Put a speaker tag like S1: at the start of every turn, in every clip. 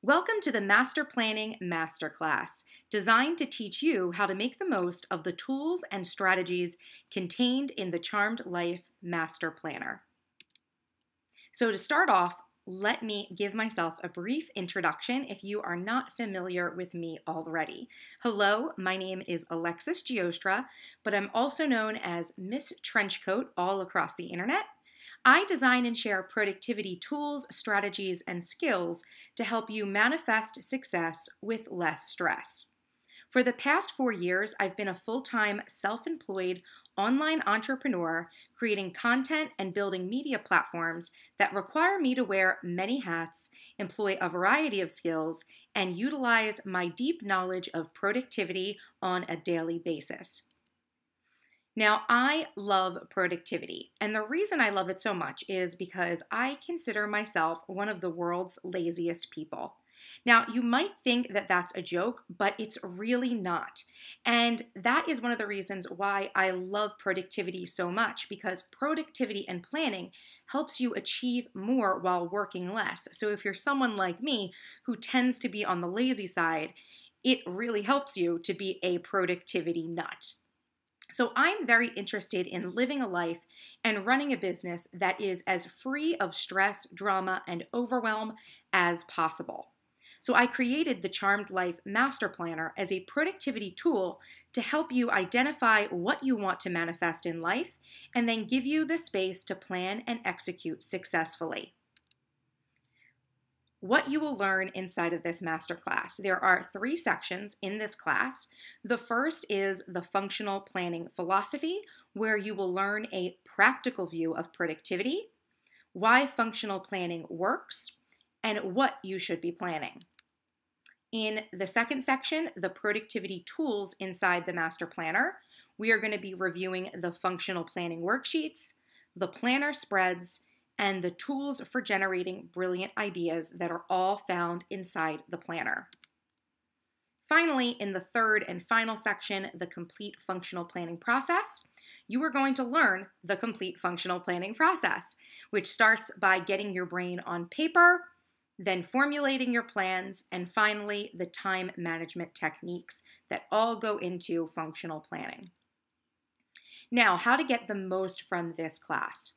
S1: Welcome to the Master Planning Masterclass, designed to teach you how to make the most of the tools and strategies contained in the Charmed Life Master Planner. So to start off, let me give myself a brief introduction if you are not familiar with me already. Hello, my name is Alexis Giostra, but I'm also known as Miss Trenchcoat all across the internet. I design and share productivity tools, strategies, and skills to help you manifest success with less stress. For the past 4 years, I've been a full-time, self-employed online entrepreneur, creating content and building media platforms that require me to wear many hats, employ a variety of skills, and utilize my deep knowledge of productivity on a daily basis. Now, I love productivity, and the reason I love it so much is because I consider myself one of the world's laziest people. Now, you might think that that's a joke, but it's really not. And that is one of the reasons why I love productivity so much, because productivity and planning helps you achieve more while working less. So if you're someone like me who tends to be on the lazy side, it really helps you to be a productivity nut. So I'm very interested in living a life and running a business that is as free of stress, drama, and overwhelm as possible. So I created the Charmed Life Master Planner as a productivity tool to help you identify what you want to manifest in life and then give you the space to plan and execute successfully. What you will learn inside of this masterclass. There are 3 sections in this class. The first is the functional planning philosophy, where you will learn a practical view of productivity, why functional planning works, and what you should be planning. In the second section, the productivity tools inside the master planner, we are going to be reviewing the functional planning worksheets, the planner spreads, and the tools for generating brilliant ideas that are all found inside the planner. Finally, in the third and final section, the complete functional planning process, you are going to learn the complete functional planning process, which starts by getting your brain on paper, then formulating your plans, and finally, the time management techniques that all go into functional planning. Now, how to get the most from this class.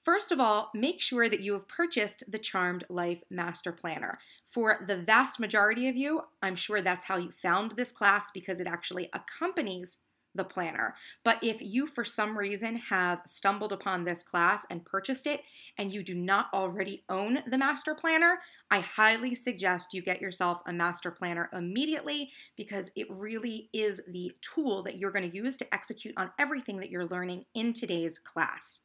S1: First of all, make sure that you have purchased the Charmed Life Master Planner. For the vast majority of you, I'm sure that's how you found this class because it actually accompanies the planner. But if you, for some reason, have stumbled upon this class and purchased it and you do not already own the Master Planner, I highly suggest you get yourself a Master Planner immediately because it really is the tool that you're going to use to execute on everything that you're learning in today's class.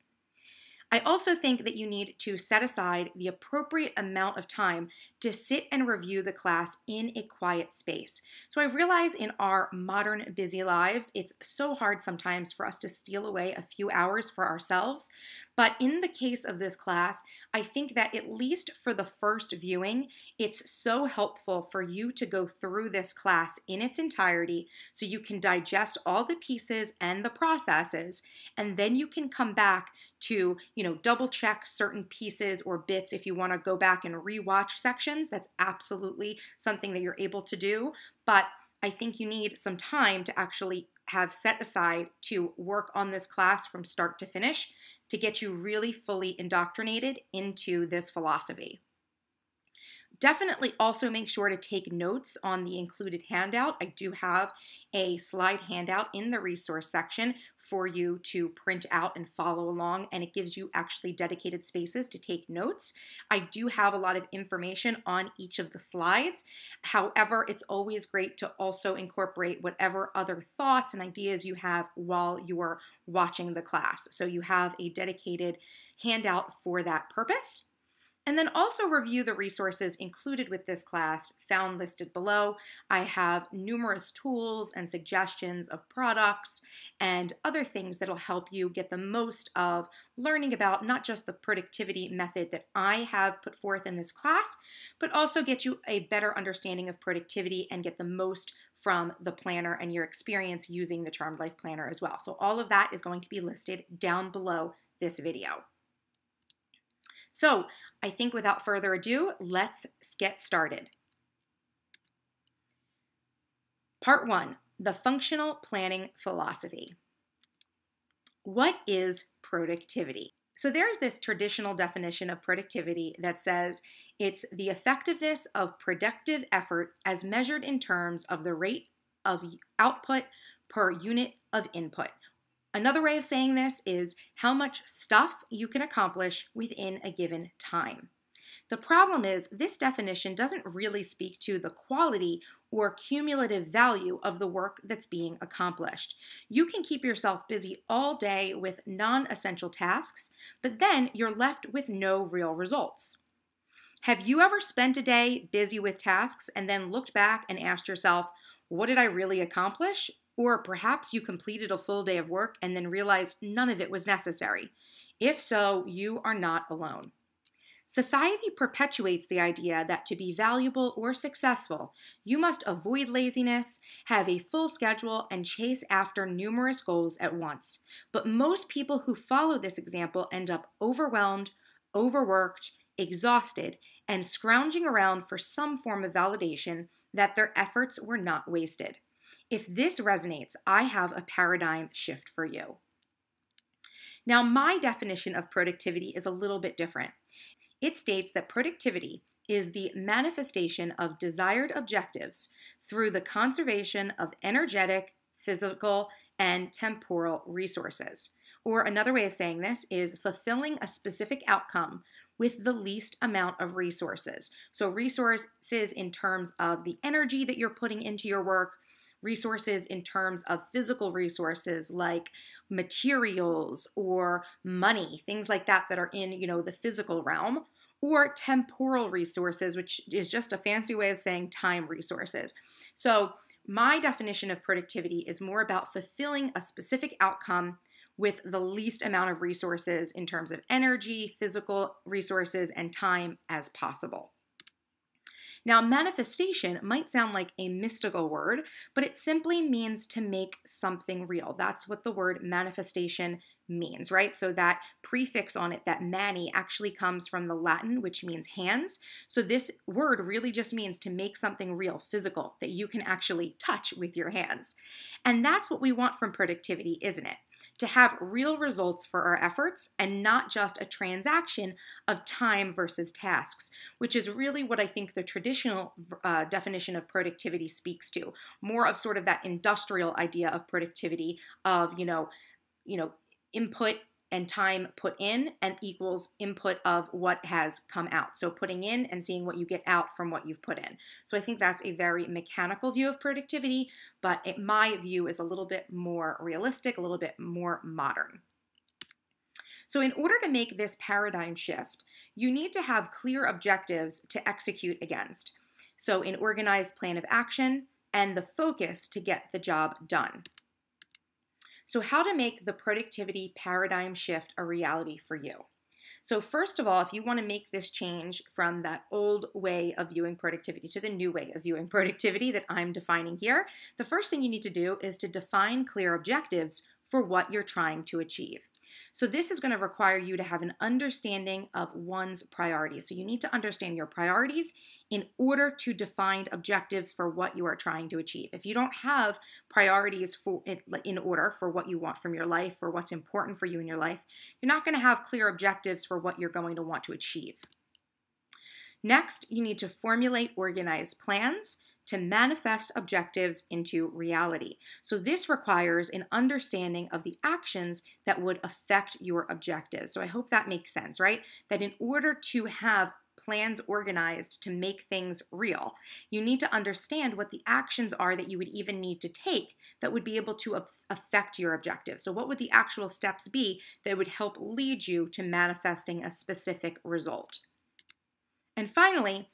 S1: I also think that you need to set aside the appropriate amount of time to sit and review the class in a quiet space. So I realize in our modern busy lives, it's so hard sometimes for us to steal away a few hours for ourselves. But in the case of this class, I think that at least for the first viewing, it's so helpful for you to go through this class in its entirety so you can digest all the pieces and the processes, and then you can come back to, double check certain pieces or bits if you want to go back and rewatch sections. That's absolutely something that you're able to do, but I think you need some time to actually have set aside to work on this class from start to finish to get you really fully indoctrinated into this philosophy. Definitely also make sure to take notes on the included handout. I do have a slide handout in the resource section for you to print out and follow along, and it gives you actually dedicated spaces to take notes. I do have a lot of information on each of the slides. However, it's always great to also incorporate whatever other thoughts and ideas you have while you are watching the class. So you have a dedicated handout for that purpose. And then also review the resources included with this class found listed below. I have numerous tools and suggestions of products and other things that will help you get the most of learning about not just the productivity method that I have put forth in this class, but also get you a better understanding of productivity and get the most from the planner and your experience using the Charmed Life Planner as well. So all of that is going to be listed down below this video. So I think without further ado, let's get started. Part 1, the functional planning philosophy. What is productivity? So there's this traditional definition of productivity that says it's the effectiveness of productive effort as measured in terms of the rate of output per unit of input. Another way of saying this is how much stuff you can accomplish within a given time. The problem is this definition doesn't really speak to the quality or cumulative value of the work that's being accomplished. You can keep yourself busy all day with non-essential tasks, but then you're left with no real results. Have you ever spent a day busy with tasks and then looked back and asked yourself, what did I really accomplish? Or perhaps you completed a full day of work and then realized none of it was necessary. If so, you are not alone. Society perpetuates the idea that to be valuable or successful, you must avoid laziness, have a full schedule, and chase after numerous goals at once. But most people who follow this example end up overwhelmed, overworked, exhausted, and scrounging around for some form of validation that their efforts were not wasted. If this resonates, I have a paradigm shift for you. Now, my definition of productivity is a little bit different. It states that productivity is the manifestation of desired objectives through the conservation of energetic, physical, and temporal resources. Or another way of saying this is fulfilling a specific outcome with the least amount of resources. So resources in terms of the energy that you're putting into your work, resources in terms of physical resources like materials or money, things like that that are in, the physical realm, or temporal resources, which is just a fancy way of saying time resources. So my definition of productivity is more about fulfilling a specific outcome with the least amount of resources in terms of energy, physical resources, and time as possible. Now, manifestation might sound like a mystical word, but it simply means to make something real. That's what the word manifestation means, right? So that prefix on it, that mani, actually comes from the Latin, which means hands. So this word really just means to make something real, physical, that you can actually touch with your hands. And that's what we want from productivity, isn't it? To have real results for our efforts and not just a transaction of time versus tasks, which is really what I think the traditional definition of productivity speaks to. More of sort of that industrial idea of productivity of, input and time put in and equals input of what has come out. So putting in and seeing what you get out from what you've put in. So I think that's a very mechanical view of productivity, but my view is a little bit more realistic, a little bit more modern. So in order to make this paradigm shift, you need to have clear objectives to execute against. So an organized plan of action and the focus to get the job done. So how to make the productivity paradigm shift a reality for you. So first of all, if you want to make this change from that old way of viewing productivity to the new way of viewing productivity that I'm defining here, the first thing you need to do is to define clear objectives for what you're trying to achieve. So this is going to require you to have an understanding of one's priorities. So you need to understand your priorities in order to define objectives for what you are trying to achieve. If you don't have priorities in order for what you want from your life, for what's important for you in your life, you're not going to have clear objectives for what you're going to want to achieve. Next, you need to formulate organized plans to manifest objectives into reality. So this requires an understanding of the actions that would affect your objectives. So I hope that makes sense, right? That in order to have plans organized to make things real, you need to understand what the actions are that you would even need to take that would be able to affect your objectives. So what would the actual steps be that would help lead you to manifesting a specific result? And finally,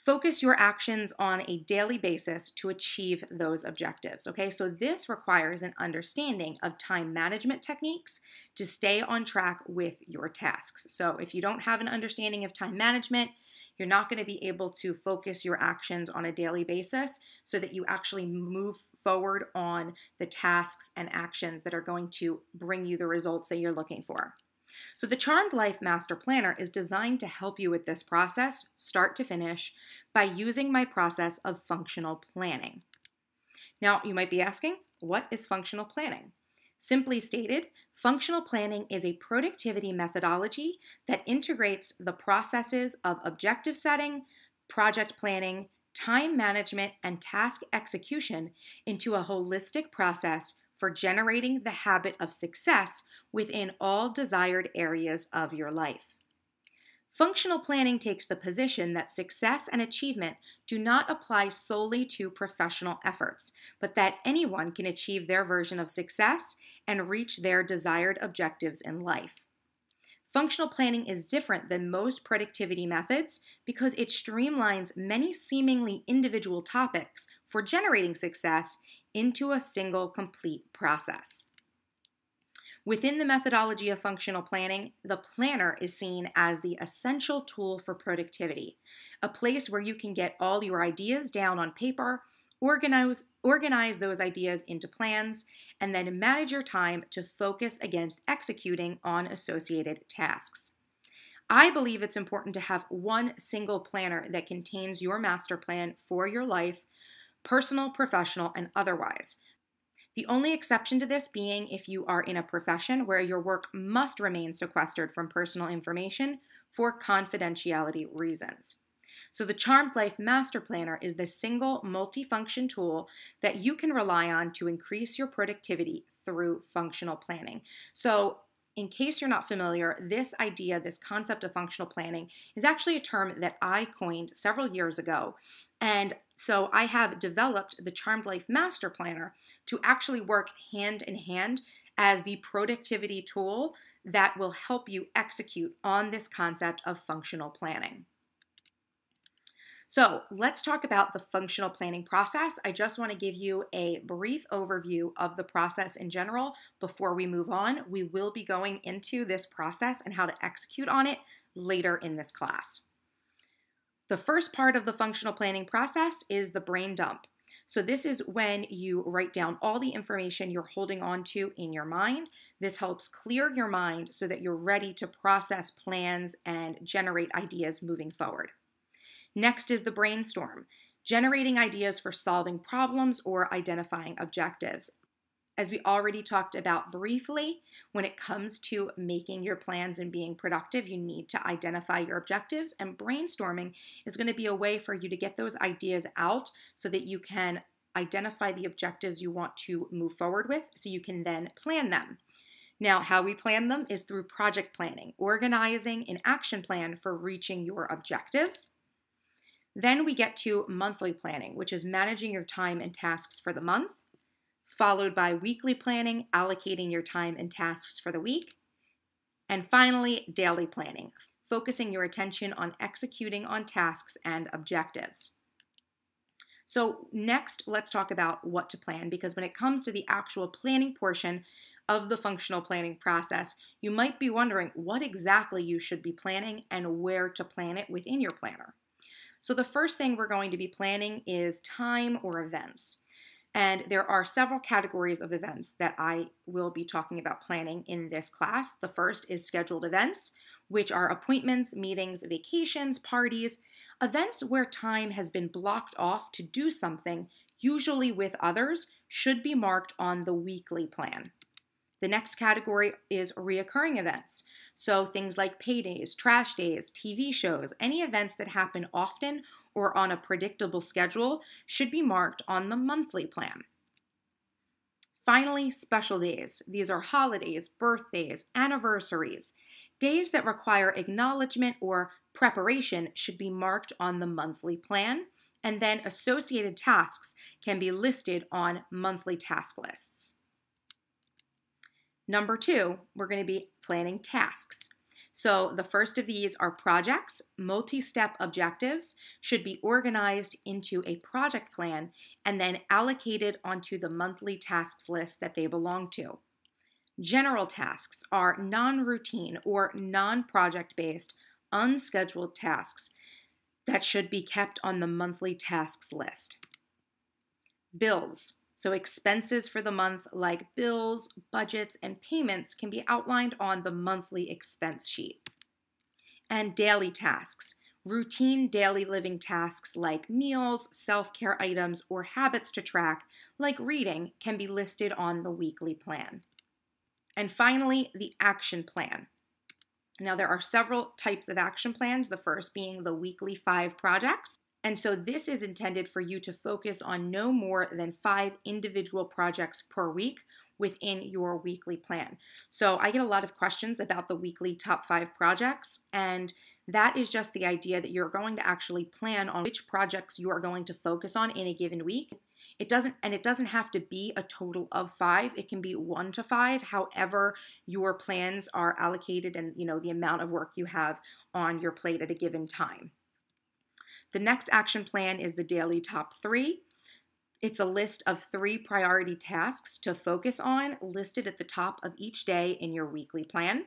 S1: focus your actions on a daily basis to achieve those objectives, okay? So this requires an understanding of time management techniques to stay on track with your tasks. So if you don't have an understanding of time management, you're not going to be able to focus your actions on a daily basis so that you actually move forward on the tasks and actions that are going to bring you the results that you're looking for. So the Charmed Life Master Planner is designed to help you with this process, start to finish, by using my process of functional planning. Now, you might be asking, what is functional planning? Simply stated, functional planning is a productivity methodology that integrates the processes of objective setting, project planning, time management, and task execution into a holistic process for generating the habit of success within all desired areas of your life. Functional planning takes the position that success and achievement do not apply solely to professional efforts, but that anyone can achieve their version of success and reach their desired objectives in life. Functional planning is different than most productivity methods because it streamlines many seemingly individual topics for generating success into a single complete process. Within the methodology of functional planning, the planner is seen as the essential tool for productivity, a place where you can get all your ideas down on paper, organize those ideas into plans, and then manage your time to focus against executing on associated tasks. I believe it's important to have one single planner that contains your master plan for your life, personal, professional, and otherwise. The only exception to this being if you are in a profession where your work must remain sequestered from personal information for confidentiality reasons. So the Charmed Life Master Planner is the single multifunction tool that you can rely on to increase your productivity through functional planning. So in case you're not familiar, this concept of functional planning is actually a term that I coined several years ago. And so I have developed the Charmed Life Master Planner to actually work hand in hand as the productivity tool that will help you execute on this concept of functional planning. So let's talk about the functional planning process. I just want to give you a brief overview of the process in general before we move on. We will be going into this process and how to execute on it later in this class. The first part of the functional planning process is the brain dump. So this is when you write down all the information you're holding on to in your mind. This helps clear your mind so that you're ready to process plans and generate ideas moving forward. Next is the brainstorm, generating ideas for solving problems or identifying objectives. As we already talked about briefly, when it comes to making your plans and being productive, you need to identify your objectives, and brainstorming is going to be a way for you to get those ideas out so that you can identify the objectives you want to move forward with so you can then plan them. Now, how we plan them is through project planning, organizing an action plan for reaching your objectives. Then we get to monthly planning, which is managing your time and tasks for the month, followed by weekly planning, allocating your time and tasks for the week, and finally, daily planning, focusing your attention on executing on tasks and objectives. So next, let's talk about what to plan, because when it comes to the actual planning portion of the functional planning process, you might be wondering what exactly you should be planning and where to plan it within your planner. So the first thing we're going to be planning is time or events. And there are several categories of events that I will be talking about planning in this class. The first is scheduled events, which are appointments, meetings, vacations, parties, events where time has been blocked off to do something, usually with others, should be marked on the weekly plan. The next category is reoccurring events. So things like paydays, trash days, TV shows, any events that happen often or on a predictable schedule should be marked on the monthly plan. Finally, special days. These are holidays, birthdays, anniversaries. Days that require acknowledgement or preparation should be marked on the monthly plan, and then associated tasks can be listed on monthly task lists. Number 2, we're going to be planning tasks. So the first of these are projects. Multi-step objectives should be organized into a project plan and then allocated onto the monthly tasks list that they belong to. General tasks are non-routine or non-project-based, unscheduled tasks that should be kept on the monthly tasks list. Bills. So expenses for the month like bills, budgets, and payments can be outlined on the monthly expense sheet. And daily tasks, Routine daily living tasks like meals, self-care items, or habits to track, like reading, can be listed on the weekly plan. And finally, the action plan. Now, there are several types of action plans, the first being the weekly 5 projects. And so this is intended for you to focus on no more than 5 individual projects per week within your weekly plan. So I get a lot of questions about the weekly top 5 projects, and that is just the idea that you're going to actually plan on which projects you are going to focus on in a given week. It doesn't have to be a total of 5. It can be 1 to 5, however your plans are allocated and the amount of work you have on your plate at a given time. The next action plan is the daily top 3. It's a list of 3 priority tasks to focus on listed at the top of each day in your weekly plan.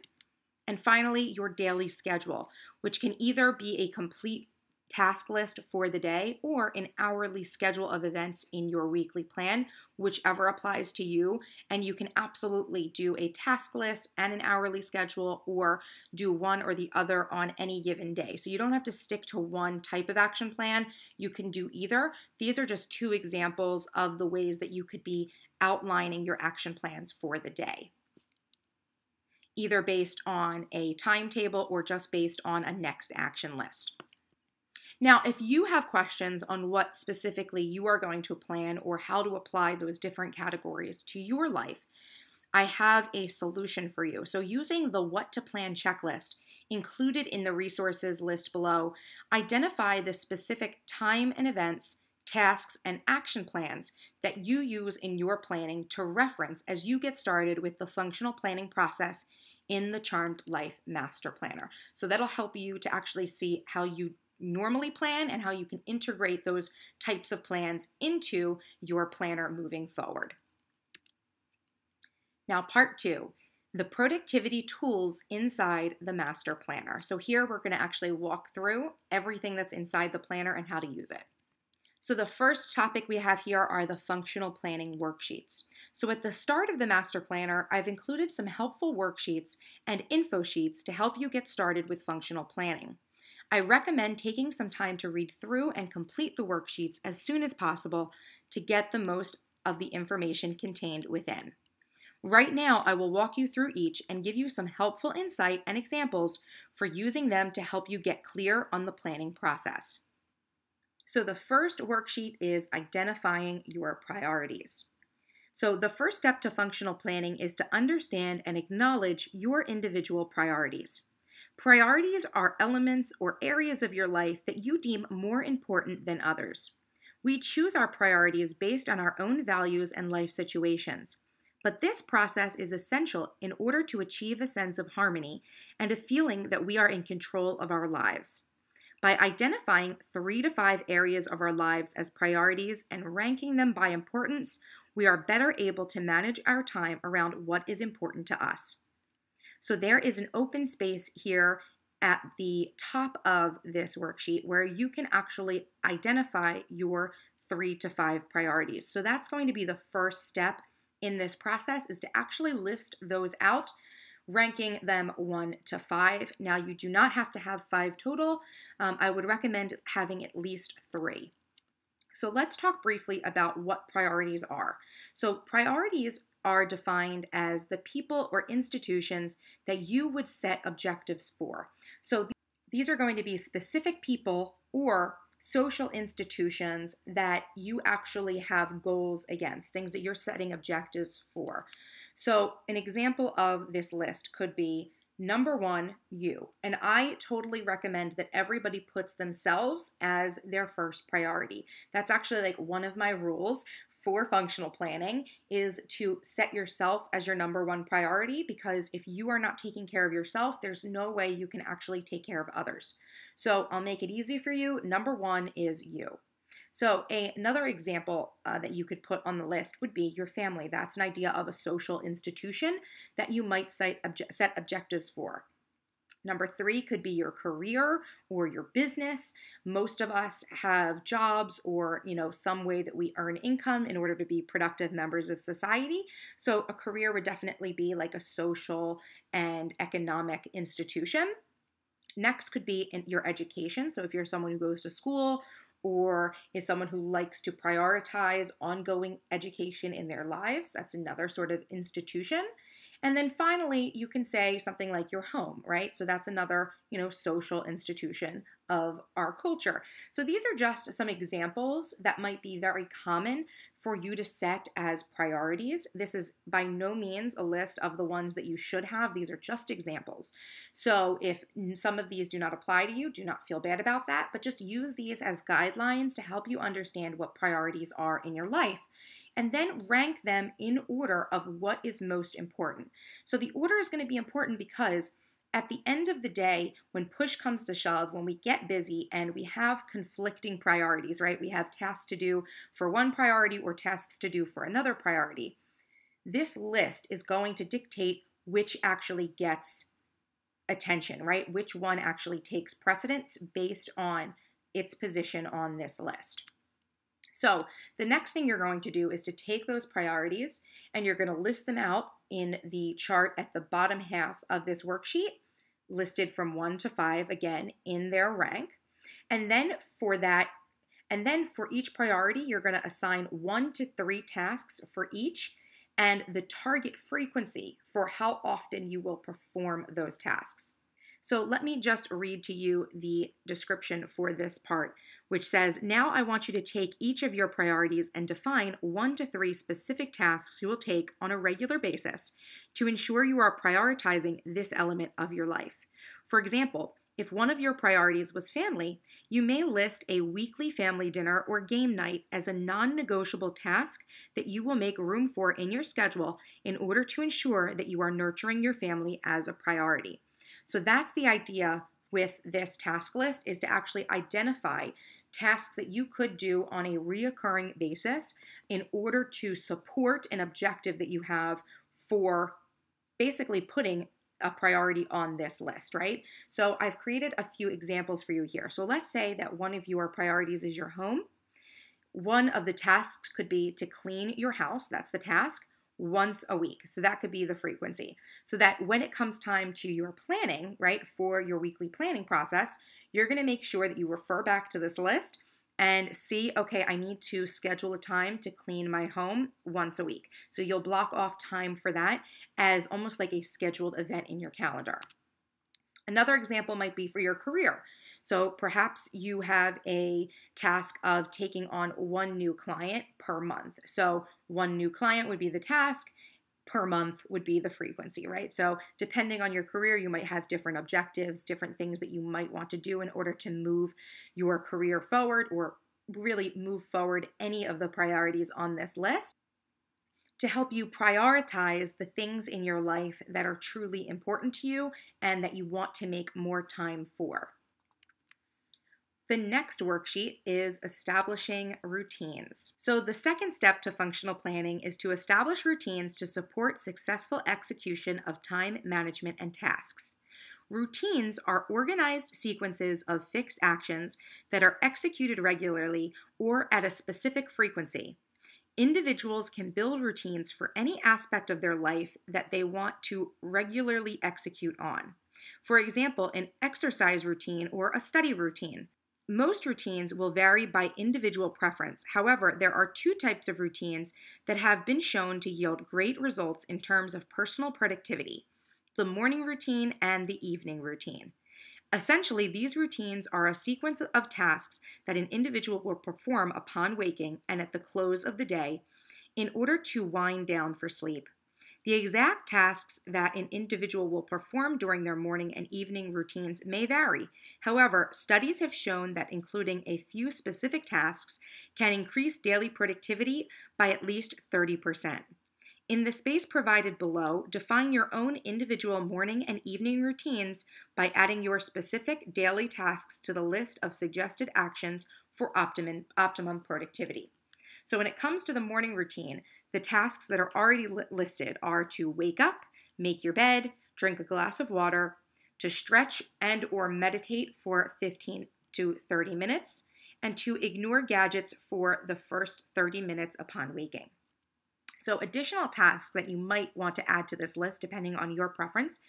S1: And finally, your daily schedule, which can either be a complete task list for the day or an hourly schedule of events in your weekly plan, whichever applies to you. And you can absolutely do a task list and an hourly schedule, or do one or the other on any given day. So you don't have to stick to one type of action plan. You can do either. These are just 2 examples of the ways that you could be outlining your action plans for the day, either based on a timetable or just based on a next action list. Now, if you have questions on what specifically you are going to plan or how to apply those different categories to your life, I have a solution for you. So using the What to Plan checklist included in the resources list below, identify the specific time and events, tasks, and action plans that you use in your planning to reference as you get started with the functional planning process in the Charmed Life Master Planner. So that'll help you to actually see how you normally plan and how you can integrate those types of plans into your planner moving forward. Now, part 2, the productivity tools inside the master planner. So here we're going to actually walk through everything that's inside the planner and how to use it. So the first topic we have here are the functional planning worksheets. So at the start of the master planner, I've included some helpful worksheets and info sheets to help you get started with functional planning. I recommend taking some time to read through and complete the worksheets as soon as possible to get the most of the information contained within. Right now, I will walk you through each and give you some helpful insight and examples for using them to help you get clear on the planning process. So the first worksheet is identifying your priorities. So the first step to functional planning is to understand and acknowledge your individual priorities. Priorities are elements or areas of your life that you deem more important than others. We choose our priorities based on our own values and life situations. But this process is essential in order to achieve a sense of harmony and a feeling that we are in control of our lives. By identifying 3 to 5 areas of our lives as priorities and ranking them by importance, we are better able to manage our time around what is important to us. So there is an open space here at the top of this worksheet where you can actually identify your 3 to 5 priorities. So that's going to be the first step in this process, is to actually list those out, ranking them 1 to 5. Now, you do not have to have 5 total. I would recommend having at least 3. So let's talk briefly about what priorities are. So priorities are defined as the people or institutions that you would set objectives for. So these are going to be specific people or social institutions that you actually have goals against, things that you're setting objectives for. So an example of this list could be number 1, you. And I totally recommend that everybody puts themselves as their first priority. That's actually like one of my rules for functional planning, is to set yourself as your number 1 priority, because if you are not taking care of yourself, there's no way you can actually take care of others. So I'll make it easy for you. Number 1 is you. So another example that you could put on the list would be your family. That's an idea of a social institution that you might set objectives for. Number 3 could be your career or your business. Most of us have jobs or, some way that we earn income in order to be productive members of society. So a career would definitely be like a social and economic institution. Next could be in your education. So if you're someone who goes to school or is someone who likes to prioritize ongoing education in their lives, that's another sort of institution. And then finally, you can say something like your home, right? So that's another, social institution of our culture. So these are just some examples that might be very common for you to set as priorities. This is by no means a list of the ones that you should have. These are just examples. So if some of these do not apply to you, do not feel bad about that, but just use these as guidelines to help you understand what priorities are in your life. And then rank them in order of what is most important. So the order is going to be important because at the end of the day, when push comes to shove, when we get busy and we have conflicting priorities, right? We have tasks to do for one priority or tasks to do for another priority. This list is going to dictate which actually gets attention, right? Which one actually takes precedence based on its position on this list. So the next thing you're going to do is to take those priorities and you're going to list them out in the chart at the bottom half of this worksheet, listed from 1 to 5, again, in their rank. And then for each priority, you're going to assign 1 to 3 tasks for each and the target frequency for how often you will perform those tasks. So let me just read to you the description for this part, which says, now I want you to take each of your priorities and define 1 to 3 specific tasks you will take on a regular basis to ensure you are prioritizing this element of your life. For example, if one of your priorities was family, you may list a weekly family dinner or game night as a non-negotiable task that you will make room for in your schedule in order to ensure that you are nurturing your family as a priority. So that's the idea with this task list, is to actually identify tasks that you could do on a reoccurring basis in order to support an objective that you have for basically putting a priority on this list, right? So I've created a few examples for you here. So let's say that one of your priorities is your home. One of the tasks could be to clean your house. That's the task. Once a week. So that could be the frequency. So that when it comes time to your planning, right, for your weekly planning process, you're going to make sure that you refer back to this list and see, okay, I need to schedule a time to clean my home once a week. So you'll block off time for that as almost like a scheduled event in your calendar. Another example might be for your career. So perhaps you have a task of taking on 1 new client per month. So 1 new client would be the task, per month would be the frequency, right? So depending on your career, you might have different objectives, different things that you might want to do in order to move your career forward or really move forward any of the priorities on this list, to help you prioritize the things in your life that are truly important to you and that you want to make more time for. The next worksheet is establishing routines. So the second step to functional planning is to establish routines to support successful execution of time management and tasks. Routines are organized sequences of fixed actions that are executed regularly or at a specific frequency. Individuals can build routines for any aspect of their life that they want to regularly execute on. For example, an exercise routine or a study routine. Most routines will vary by individual preference. However, there are 2 types of routines that have been shown to yield great results in terms of personal productivity: the morning routine and the evening routine. Essentially, these routines are a sequence of tasks that an individual will perform upon waking and at the close of the day in order to wind down for sleep. The exact tasks that an individual will perform during their morning and evening routines may vary. However, studies have shown that including a few specific tasks can increase daily productivity by at least 30%. In the space provided below, define your own individual morning and evening routines by adding your specific daily tasks to the list of suggested actions for optimum productivity. So when it comes to the morning routine, the tasks that are already listed are to wake up, make your bed, drink a glass of water, to stretch and or meditate for 15 to 30 minutes, and to ignore gadgets for the first 30 minutes upon waking. So additional tasks that you might want to add to this list, depending on your preference,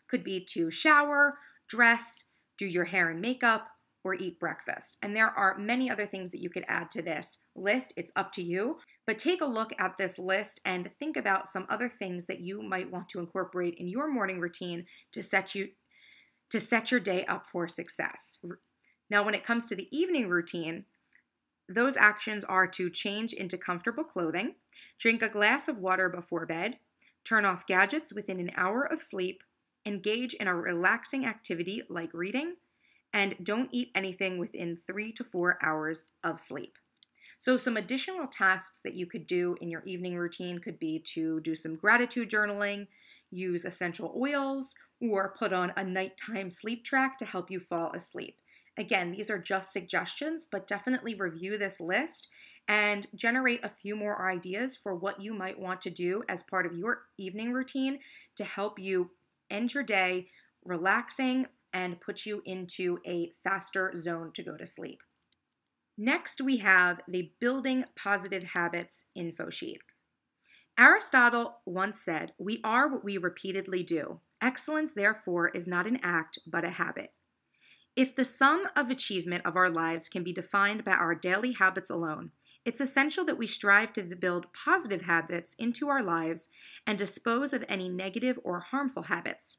S1: could be to shower, dress, do your hair and makeup, or eat breakfast. And there are many other things that you could add to this list. It's up to you. But take a look at this list and think about some other things that you might want to incorporate in your morning routine to set your day up for success. Now, when it comes to the evening routine, those actions are to change into comfortable clothing, drink a glass of water before bed, turn off gadgets within an hour of sleep, engage in a relaxing activity like reading, and don't eat anything within 3 to 4 hours of sleep. So some additional tasks that you could do in your evening routine could be to do some gratitude journaling, use essential oils, or put on a nighttime sleep track to help you fall asleep. Again, these are just suggestions, but definitely review this list and generate a few more ideas for what you might want to do as part of your evening routine to help you end your day relaxing and put you into a faster zone to go to sleep. Next, we have the Building Positive Habits info sheet. Aristotle once said, "We are what we repeatedly do. Excellence, therefore, is not an act, but a habit." If the sum of achievement of our lives can be defined by our daily habits alone, it's essential that we strive to build positive habits into our lives and dispose of any negative or harmful habits.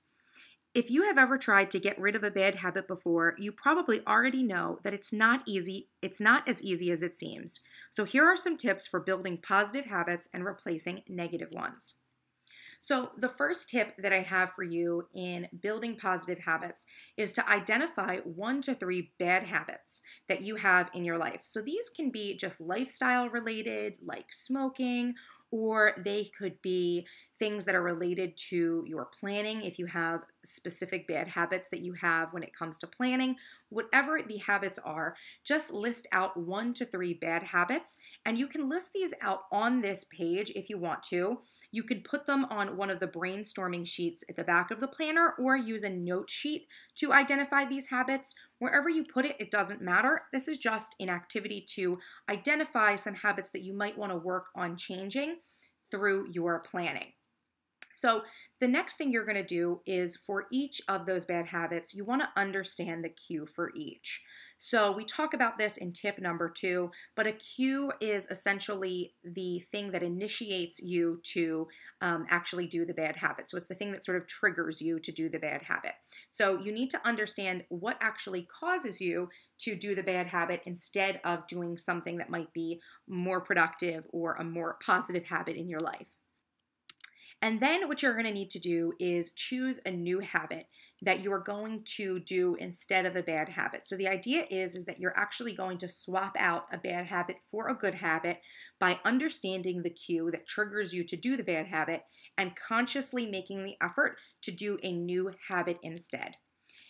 S1: If you have ever tried to get rid of a bad habit before, you probably already know that it's not as easy as it seems. So here are some tips for building positive habits and replacing negative ones. So the first tip that I have for you in building positive habits is to identify 1 to 3 bad habits that you have in your life. So these can be just lifestyle related, like smoking, or they could be things that are related to your planning. If you have specific bad habits that you have when it comes to planning, whatever the habits are, just list out 1 to 3 bad habits. And you can list these out on this page if you want to. You could put them on one of the brainstorming sheets at the back of the planner or use a note sheet to identify these habits. Wherever you put it, it doesn't matter. This is just an activity to identify some habits that you might want to work on changing through your planning. So the next thing you're going to do is for each of those bad habits, you want to understand the cue for each. So we talk about this in tip number 2, but a cue is essentially the thing that initiates you to actually do the bad habit. So it's the thing that sort of triggers you to do the bad habit. So you need to understand what actually causes you to do the bad habit instead of doing something that might be more productive or a more positive habit in your life. And then what you're going to need to do is choose a new habit that you are going to do instead of a bad habit. So the idea is that you're actually going to swap out a bad habit for a good habit by understanding the cue that triggers you to do the bad habit and consciously making the effort to do a new habit instead.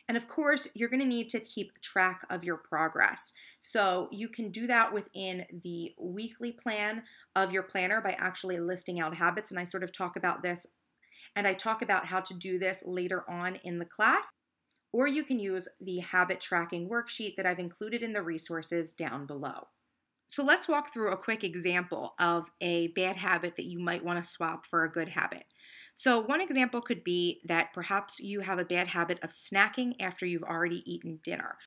S1: And of course, you're going to need to keep track of your progress. So you can do that within the weekly plan of your planner by actually listing out habits. And I sort of talk about this, and I talk about how to do this later on in the class. Or you can use the habit tracking worksheet that I've included in the resources down below. So let's walk through a quick example of a bad habit that you might want to swap for a good habit. So one example could be that perhaps you have a bad habit of snacking after you've already eaten dinner.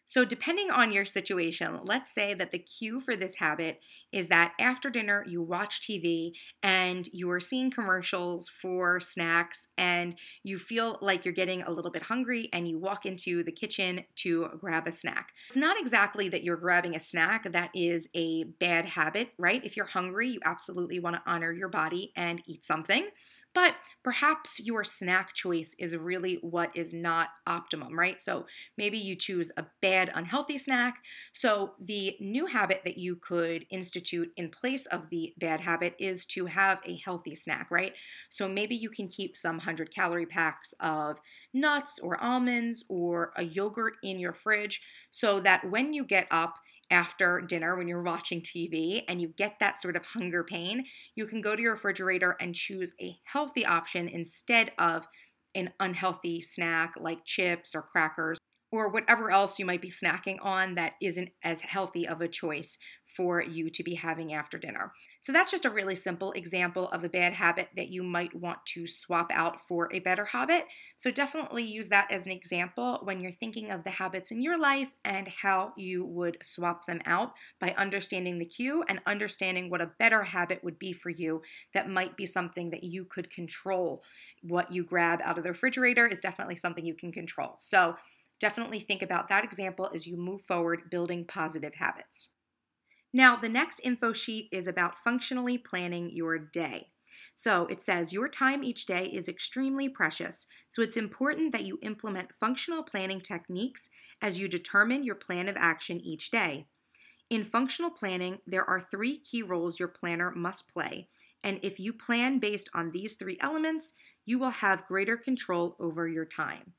S1: So depending on your situation, let's say that the cue for this habit is that after dinner you watch TV and you are seeing commercials for snacks and you feel like you're getting a little bit hungry and you walk into the kitchen to grab a snack. It's not exactly that you're grabbing a snack that is a bad habit, right? If you're hungry, you absolutely want to honor your body and eat something. But perhaps your snack choice is really what is not optimum, right? So maybe you choose a bad, unhealthy snack. So the new habit that you could institute in place of the bad habit is to have a healthy snack, right? So maybe you can keep some 100-calorie packs of nuts or almonds or a yogurt in your fridge so that when you get up after dinner, when you're watching TV and you get that sort of hunger pain, you can go to your refrigerator and choose a healthy option instead of an unhealthy snack like chips or crackers or whatever else you might be snacking on that isn't as healthy of a choice for you to be having after dinner. So that's just a really simple example of a bad habit that you might want to swap out for a better habit. So definitely use that as an example when you're thinking of the habits in your life and how you would swap them out by understanding the cue and understanding what a better habit would be for you that might be something that you could control. What you grab out of the refrigerator is definitely something you can control. So definitely think about that example as you move forward building positive habits. Now, the next info sheet is about functionally planning your day. So it says your time each day is extremely precious, so it's important that you implement functional planning techniques as you determine your plan of action each day. In functional planning, there are 3 key roles your planner must play, and if you plan based on these 3 elements, you will have greater control over your time.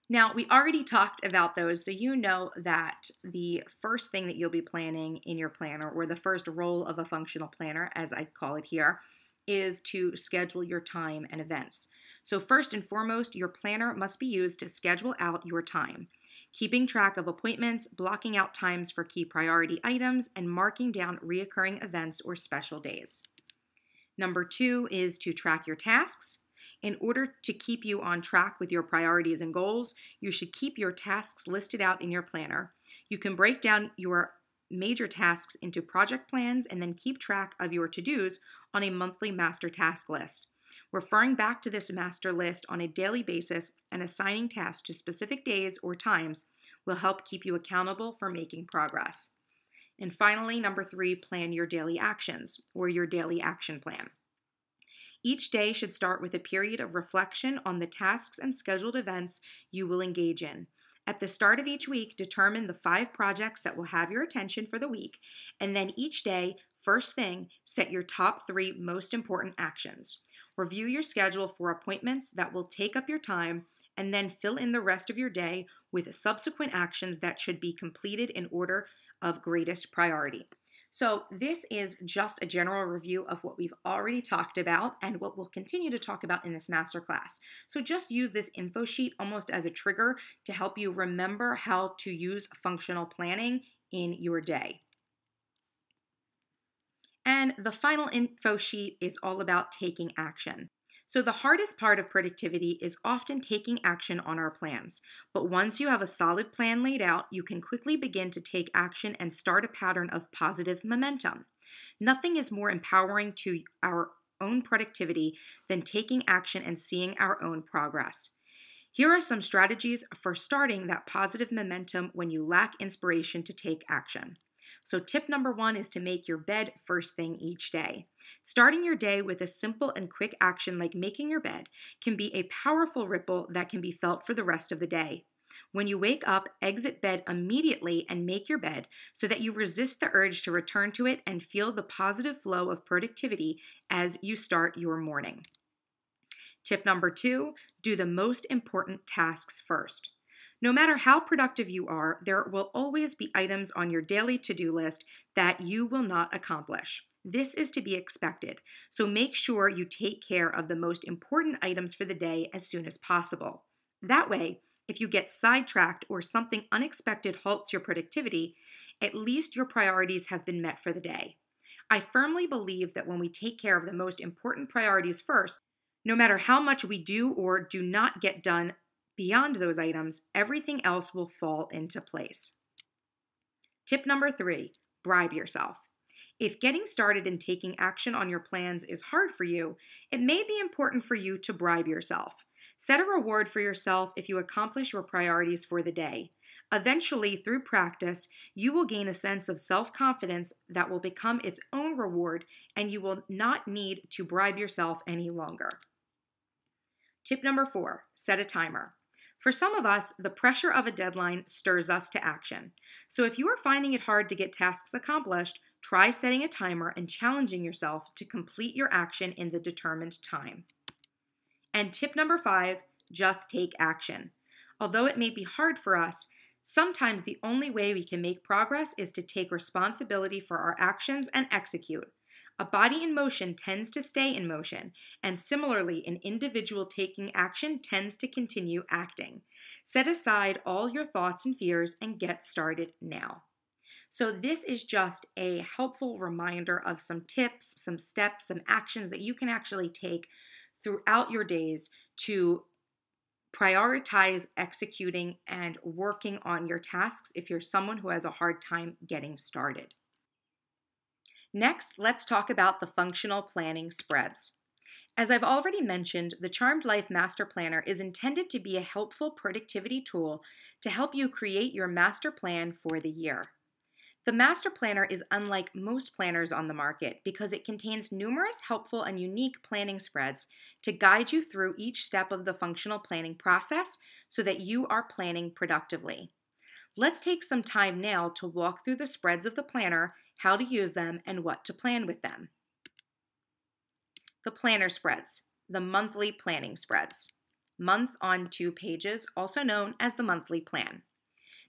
S1: Now, we already talked about those, so you know that the first thing that you'll be planning in your planner, or the first role of a functional planner, as I call it here, is to schedule your time and events. So first and foremost, your planner must be used to schedule out your time, keeping track of appointments, blocking out times for key priority items, and marking down reoccurring events or special days. Number 2 is to track your tasks. In order to keep you on track with your priorities and goals, you should keep your tasks listed out in your planner. You can break down your major tasks into project plans and then keep track of your to-dos on a monthly master task list. Referring back to this master list on a daily basis and assigning tasks to specific days or times will help keep you accountable for making progress. And finally, number 3, plan your daily actions or your daily action plan. Each day should start with a period of reflection on the tasks and scheduled events you will engage in. At the start of each week, determine the 5 projects that will have your attention for the week, and then each day, first thing, set your top 3 most important actions. Review your schedule for appointments that will take up your time, and then fill in the rest of your day with subsequent actions that should be completed in order of greatest priority. So this is just a general review of what we've already talked about and what we'll continue to talk about in this masterclass. So just use this info sheet almost as a trigger to help you remember how to use functional planning in your day. And the final info sheet is all about taking action. So the hardest part of productivity is often taking action on our plans. But once you have a solid plan laid out, you can quickly begin to take action and start a pattern of positive momentum. Nothing is more empowering to our own productivity than taking action and seeing our own progress. Here are some strategies for starting that positive momentum when you lack inspiration to take action. So tip number 1 is to make your bed first thing each day. Starting your day with a simple and quick action like making your bed can be a powerful ripple that can be felt for the rest of the day. When you wake up, exit bed immediately and make your bed so that you resist the urge to return to it and feel the positive flow of productivity as you start your morning. Tip number 2, do the most important tasks first. No matter how productive you are, there will always be items on your daily to-do list that you will not accomplish. This is to be expected, so make sure you take care of the most important items for the day as soon as possible. That way, if you get sidetracked or something unexpected halts your productivity, at least your priorities have been met for the day. I firmly believe that when we take care of the most important priorities first, no matter how much we do or do not get done beyond those items, everything else will fall into place. Tip number 3, bribe yourself. If getting started and taking action on your plans is hard for you, it may be important for you to bribe yourself. Set a reward for yourself if you accomplish your priorities for the day. Eventually, through practice, you will gain a sense of self-confidence that will become its own reward, and you will not need to bribe yourself any longer. Tip number 4, set a timer. For some of us, the pressure of a deadline stirs us to action. So if you are finding it hard to get tasks accomplished, try setting a timer and challenging yourself to complete your action in the determined time. And tip number 5, just take action. Although it may be hard for us, sometimes the only way we can make progress is to take responsibility for our actions and execute. A body in motion tends to stay in motion, and similarly, an individual taking action tends to continue acting. Set aside all your thoughts and fears and get started now. So this is just a helpful reminder of some tips, some steps, some actions that you can actually take throughout your days to prioritize executing and working on your tasks if you're someone who has a hard time getting started. Next, let's talk about the functional planning spreads. As I've already mentioned, the Charmed Life Master Planner is intended to be a helpful productivity tool to help you create your master plan for the year. The Master Planner is unlike most planners on the market because it contains numerous helpful and unique planning spreads to guide you through each step of the functional planning process so that you are planning productively. Let's take some time now to walk through the spreads of the planner, how to use them, and what to plan with them. The planner spreads, the monthly planning spreads. Month on 2 pages, also known as the monthly plan.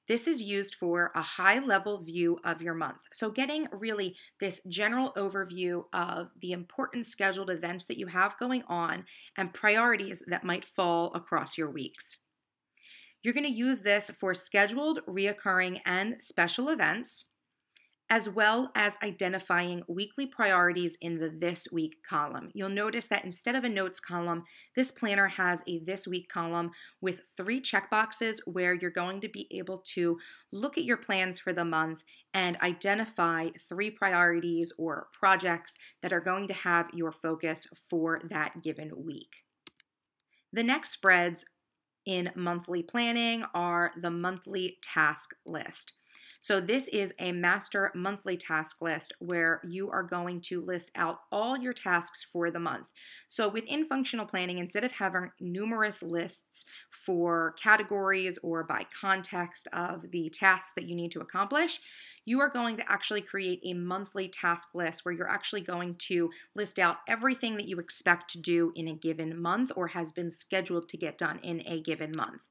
S1: This is used for a high-level view of your month. So getting really this general overview of the important scheduled events that you have going on and priorities that might fall across your weeks. You're going to use this for scheduled, reoccurring, and special events, as well as identifying weekly priorities in the This Week column. You'll notice that instead of a notes column, this planner has a This Week column with 3 checkboxes where you're going to be able to look at your plans for the month and identify 3 priorities or projects that are going to have your focus for that given week. The next spreads in monthly planning are the monthly task list. So this is a master monthly task list where you are going to list out all your tasks for the month. So within functional planning, instead of having numerous lists for categories or by context of the tasks that you need to accomplish, you are going to actually create a monthly task list where you're actually going to list out everything that you expect to do in a given month or has been scheduled to get done in a given month.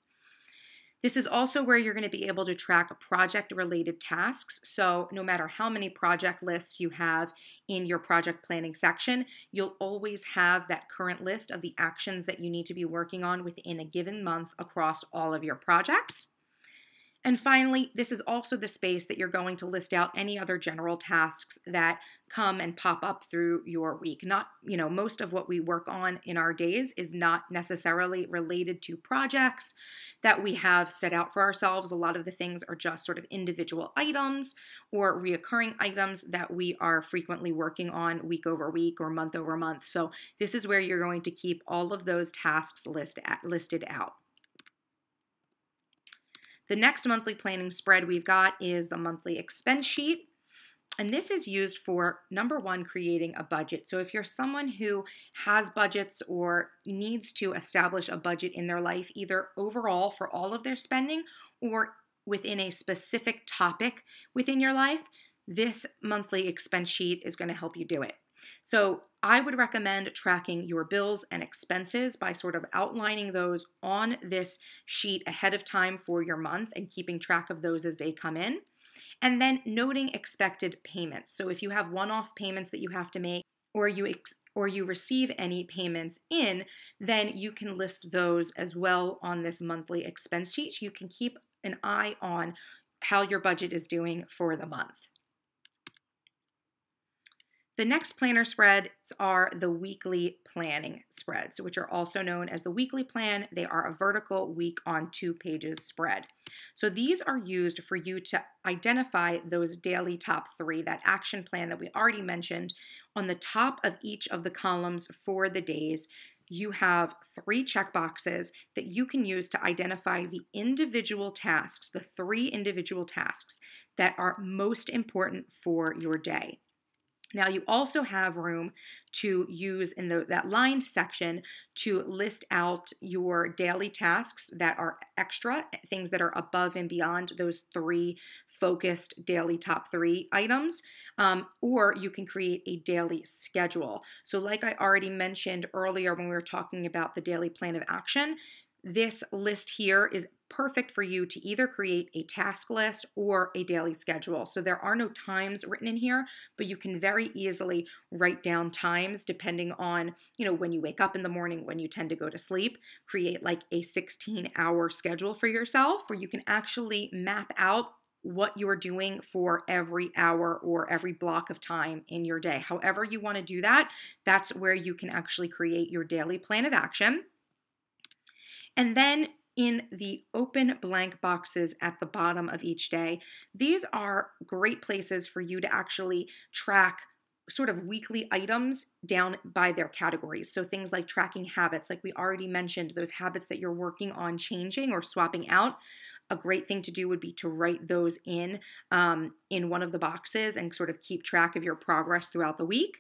S1: This is also where you're going to be able to track project-related tasks. So no matter how many project lists you have in your project planning section, you'll always have that current list of the actions that you need to be working on within a given month across all of your projects. And finally, this is also the space that you're going to list out any other general tasks that come and pop up through your week. Most of what we work on in our days is not necessarily related to projects that we have set out for ourselves. A lot of the things are just sort of individual items or reoccurring items that we are frequently working on week over week or month over month. So this is where you're going to keep all of those tasks listed out. The next monthly planning spread we've got is the monthly expense sheet. And this is used for, number one, creating a budget. So if you're someone who has budgets or needs to establish a budget in their life, either overall for all of their spending or within a specific topic within your life, this monthly expense sheet is going to help you do it. So I would recommend tracking your bills and expenses by sort of outlining those on this sheet ahead of time for your month and keeping track of those as they come in. And then noting expected payments. So if you have one-off payments that you have to make or you receive any payments in, then you can list those as well on this monthly expense sheet. You can keep an eye on how your budget is doing for the month. The next planner spreads are the weekly planning spreads, which are also known as the weekly plan. They are a vertical week on 2 pages spread. So these are used for you to identify those daily top 3, that action plan that we already mentioned. On the top of each of the columns for the days, you have 3 checkboxes that you can use to identify the individual tasks, the 3 individual tasks that are most important for your day. Now you also have room to use in that lined section to list out your daily tasks that are extra, things that are above and beyond those 3 focused daily top 3 items, or you can create a daily schedule. So like I already mentioned earlier when we were talking about the daily plan of action, This list here is perfect for you to either create a task list or a daily schedule. So there are no times written in here, but you can very easily write down times depending on, when you wake up in the morning, when you tend to go to sleep. Create like a 16-hour schedule for yourself where you can actually map out what you're doing for every hour or every block of time in your day. However you want to do that, that's where you can actually create your daily plan of action. And then in the open blank boxes at the bottom of each day, these are great places for you to actually track sort of weekly items down by their categories. So things like tracking habits, like we already mentioned, those habits that you're working on changing or swapping out. A great thing to do would be to write those in one of the boxes and sort of keep track of your progress throughout the week.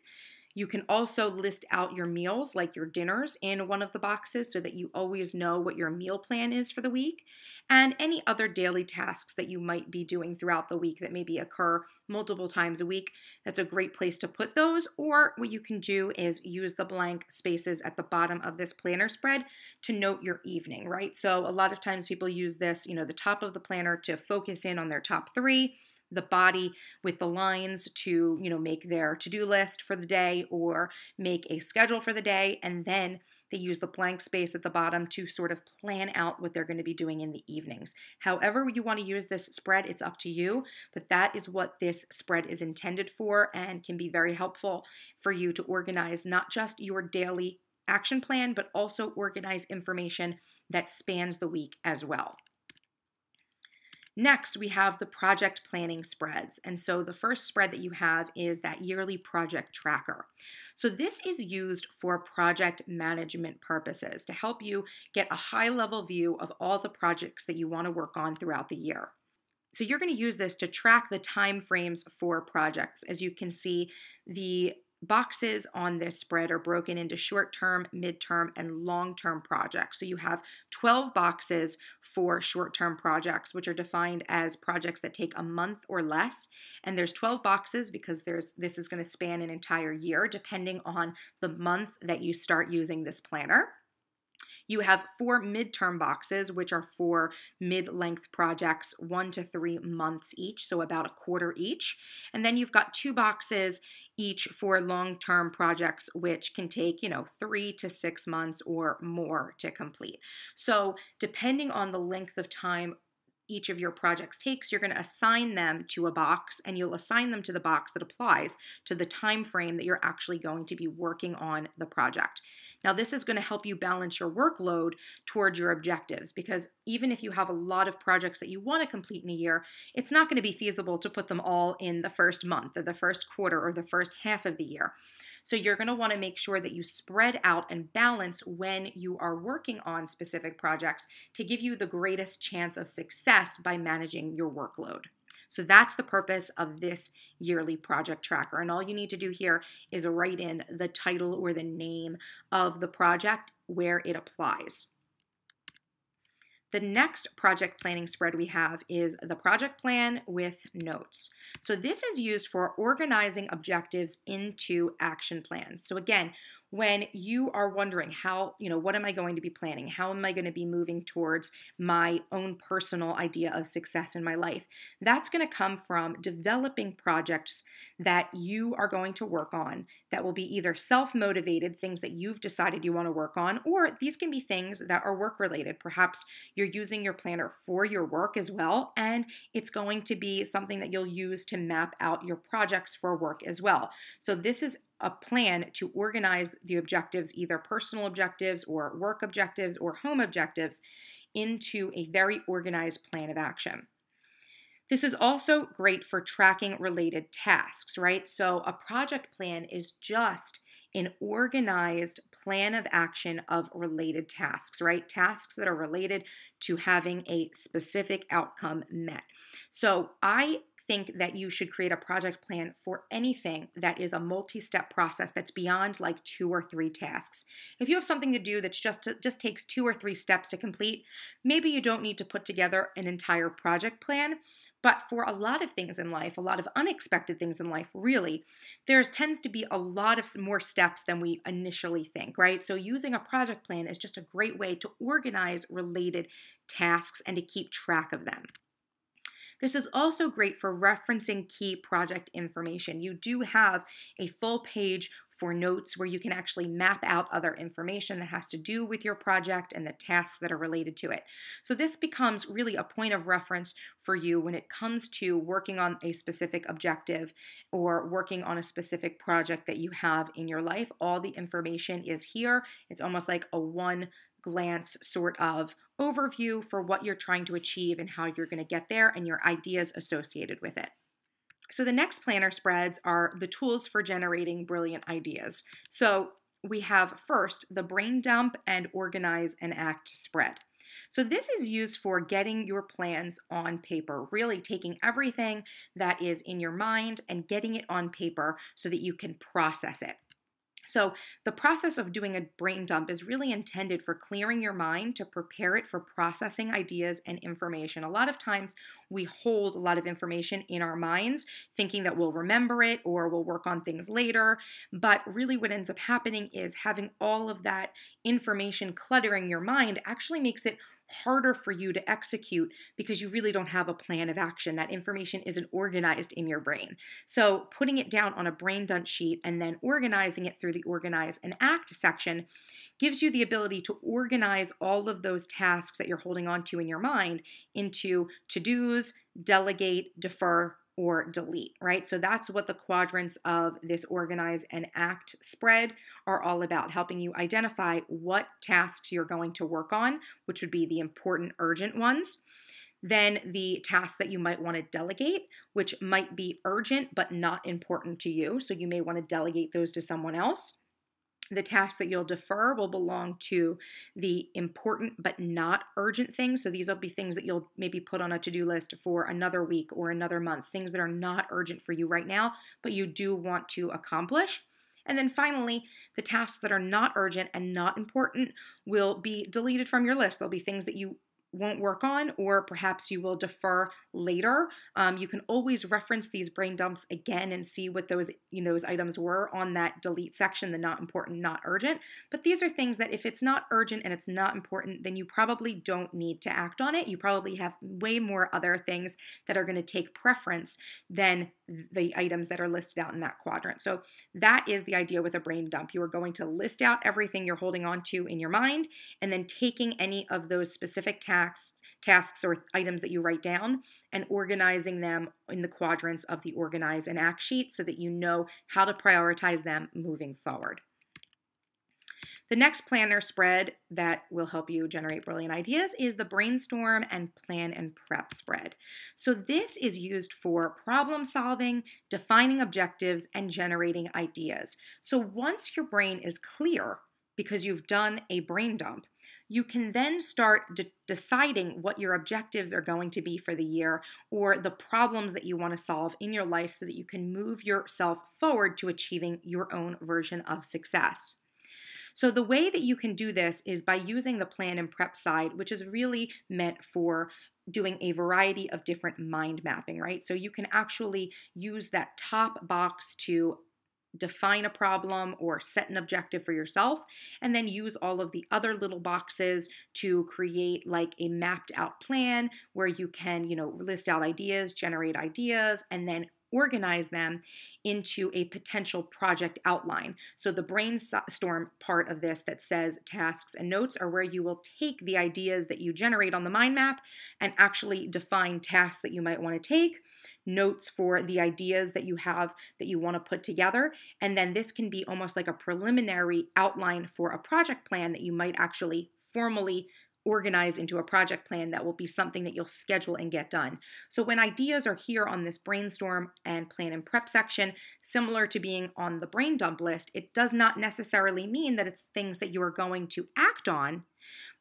S1: You can also list out your meals, like your dinners, in one of the boxes so that you always know what your meal plan is for the week, and any other daily tasks that you might be doing throughout the week that maybe occur multiple times a week. That's a great place to put those. Or what you can do is use the blank spaces at the bottom of this planner spread to note your evening, right? So a lot of times people use this, the top of the planner to focus in on their top 3, the body with the lines to, make their to-do list for the day or make a schedule for the day. And then they use the blank space at the bottom to sort of plan out what they're going to be doing in the evenings. However you want to use this spread, it's up to you, but that is what this spread is intended for and can be very helpful for you to organize not just your daily action plan, but also organize information that spans the week as well. Next, we have the project planning spreads. And so the first spread that you have is that yearly project tracker. So this is used for project management purposes to help you get a high-level view of all the projects that you want to work on throughout the year. So you're going to use this to track the time frames for projects. As you can see, the boxes on this spread are broken into short-term, mid-term, and long-term projects. So you have 12 boxes for short-term projects, which are defined as projects that take a month or less. And there's 12 boxes because this is going to span an entire year, depending on the month that you start using this planner. You have 4 midterm boxes, which are for mid-length projects, 1 to 3 months each, so about a quarter each. And then you've got 2 boxes each for long-term projects, which can take, 3 to 6 months or more to complete. So depending on the length of time each of your projects takes, you're going to assign them to a box, and you'll assign them to the box that applies to the time frame that you're actually going to be working on the project. Now, this is going to help you balance your workload towards your objectives, because even if you have a lot of projects that you want to complete in a year, it's not going to be feasible to put them all in the first month or the first quarter or the first half of the year. So you're going to want to make sure that you spread out and balance when you are working on specific projects to give you the greatest chance of success by managing your workload. So that's the purpose of this yearly project tracker. And all you need to do here is write in the title or the name of the project where it applies. The next project planning spread we have is the project plan with notes. So this is used for organizing objectives into action plans. So again, when you are wondering what am I going to be planning? How am I going to be moving towards my own personal idea of success in my life? That's going to come from developing projects that you are going to work on that will be either self-motivated, things that you've decided you want to work on, or these can be things that are work-related. Perhaps you're using your planner for your work as well, and it's going to be something that you'll use to map out your projects for work as well. So this is a plan to organize the objectives, either personal objectives or work objectives or home objectives, into a very organized plan of action. This is also great for tracking related tasks, right? So a project plan is just an organized plan of action of related tasks, right? Tasks that are related to having a specific outcome met. So I think that you should create a project plan for anything that is a multi-step process that's beyond like 2 or 3 tasks. If you have something to do that's just takes 2 or 3 steps to complete, maybe you don't need to put together an entire project plan, But for a lot of things in life, a lot of unexpected things in life, really, there tends to be a lot of more steps than we initially think, right? So using a project plan is just a great way to organize related tasks and to keep track of them. This is also great for referencing key project information. You do have a full page for notes where you can actually map out other information that has to do with your project and the tasks that are related to it. So this becomes really a point of reference for you when it comes to working on a specific objective or working on a specific project that you have in your life. All the information is here. It's almost like a one glance sort of overview for what you're trying to achieve and how you're going to get there and your ideas associated with it. So the next planner spreads are the tools for generating brilliant ideas. So we have first the brain dump and organize and act spread. So this is used for getting your plans on paper, really taking everything that is in your mind and getting it on paper so that you can process it. So the process of doing a brain dump is really intended for clearing your mind to prepare it for processing ideas and information. A lot of times we hold a lot of information in our minds thinking that we'll remember it or we'll work on things later. But really what ends up happening is having all of that information cluttering your mind actually makes it harder for you to execute because you really don't have a plan of action. That information isn't organized in your brain. So putting it down on a brain dump sheet and then organizing it through the organize and act section gives you the ability to organize all of those tasks that you're holding on to in your mind into to-dos, delegate, defer, or delete, right? So that's what the quadrants of this organize and act spread are all about, helping you identify what tasks you're going to work on, which would be the important, urgent ones. Then the tasks that you might want to delegate, which might be urgent but not important to you. So you may want to delegate those to someone else. The tasks that you'll defer will belong to the important but not urgent things. So these will be things that you'll maybe put on a to-do list for another week or another month, things that are not urgent for you right now, but you do want to accomplish. And then finally, the tasks that are not urgent and not important will be deleted from your list. There'll be things that you won't work on, or perhaps you will defer later. You can always reference these brain dumps again and see what those items were on that delete section, the not important, not urgent. But these are things that if it's not urgent and it's not important, then you probably don't need to act on it. You probably have way more other things that are going to take preference than the items that are listed out in that quadrant. So that is the idea with a brain dump. You are going to list out everything you're holding on to in your mind, and then taking any of those specific tasks or items that you write down and organizing them in the quadrants of the organize and act sheet so that you know how to prioritize them moving forward. The next planner spread that will help you generate brilliant ideas is the brainstorm and plan and prep spread. So this is used for problem solving, defining objectives, and generating ideas. So once your brain is clear because you've done a brain dump, you can then start deciding what your objectives are going to be for the year or the problems that you want to solve in your life so that you can move yourself forward to achieving your own version of success. So the way that you can do this is by using the plan and prep side, which is really meant for doing a variety of different mind mapping, right? So you can actually use that top box to define a problem or set an objective for yourself, and then use all of the other little boxes to create like a mapped out plan where you can, list out ideas, generate ideas, and then organize them into a potential project outline. So the brainstorm part of this that says tasks and notes are where you will take the ideas that you generate on the mind map and actually define tasks that you might want to take, notes for the ideas that you have that you want to put together, and then this can be almost like a preliminary outline for a project plan that you might actually formally organize into a project plan that will be something that you'll schedule and get done. So when ideas are here on this brainstorm and plan and prep section, similar to being on the brain dump list, it does not necessarily mean that it's things that you are going to act on.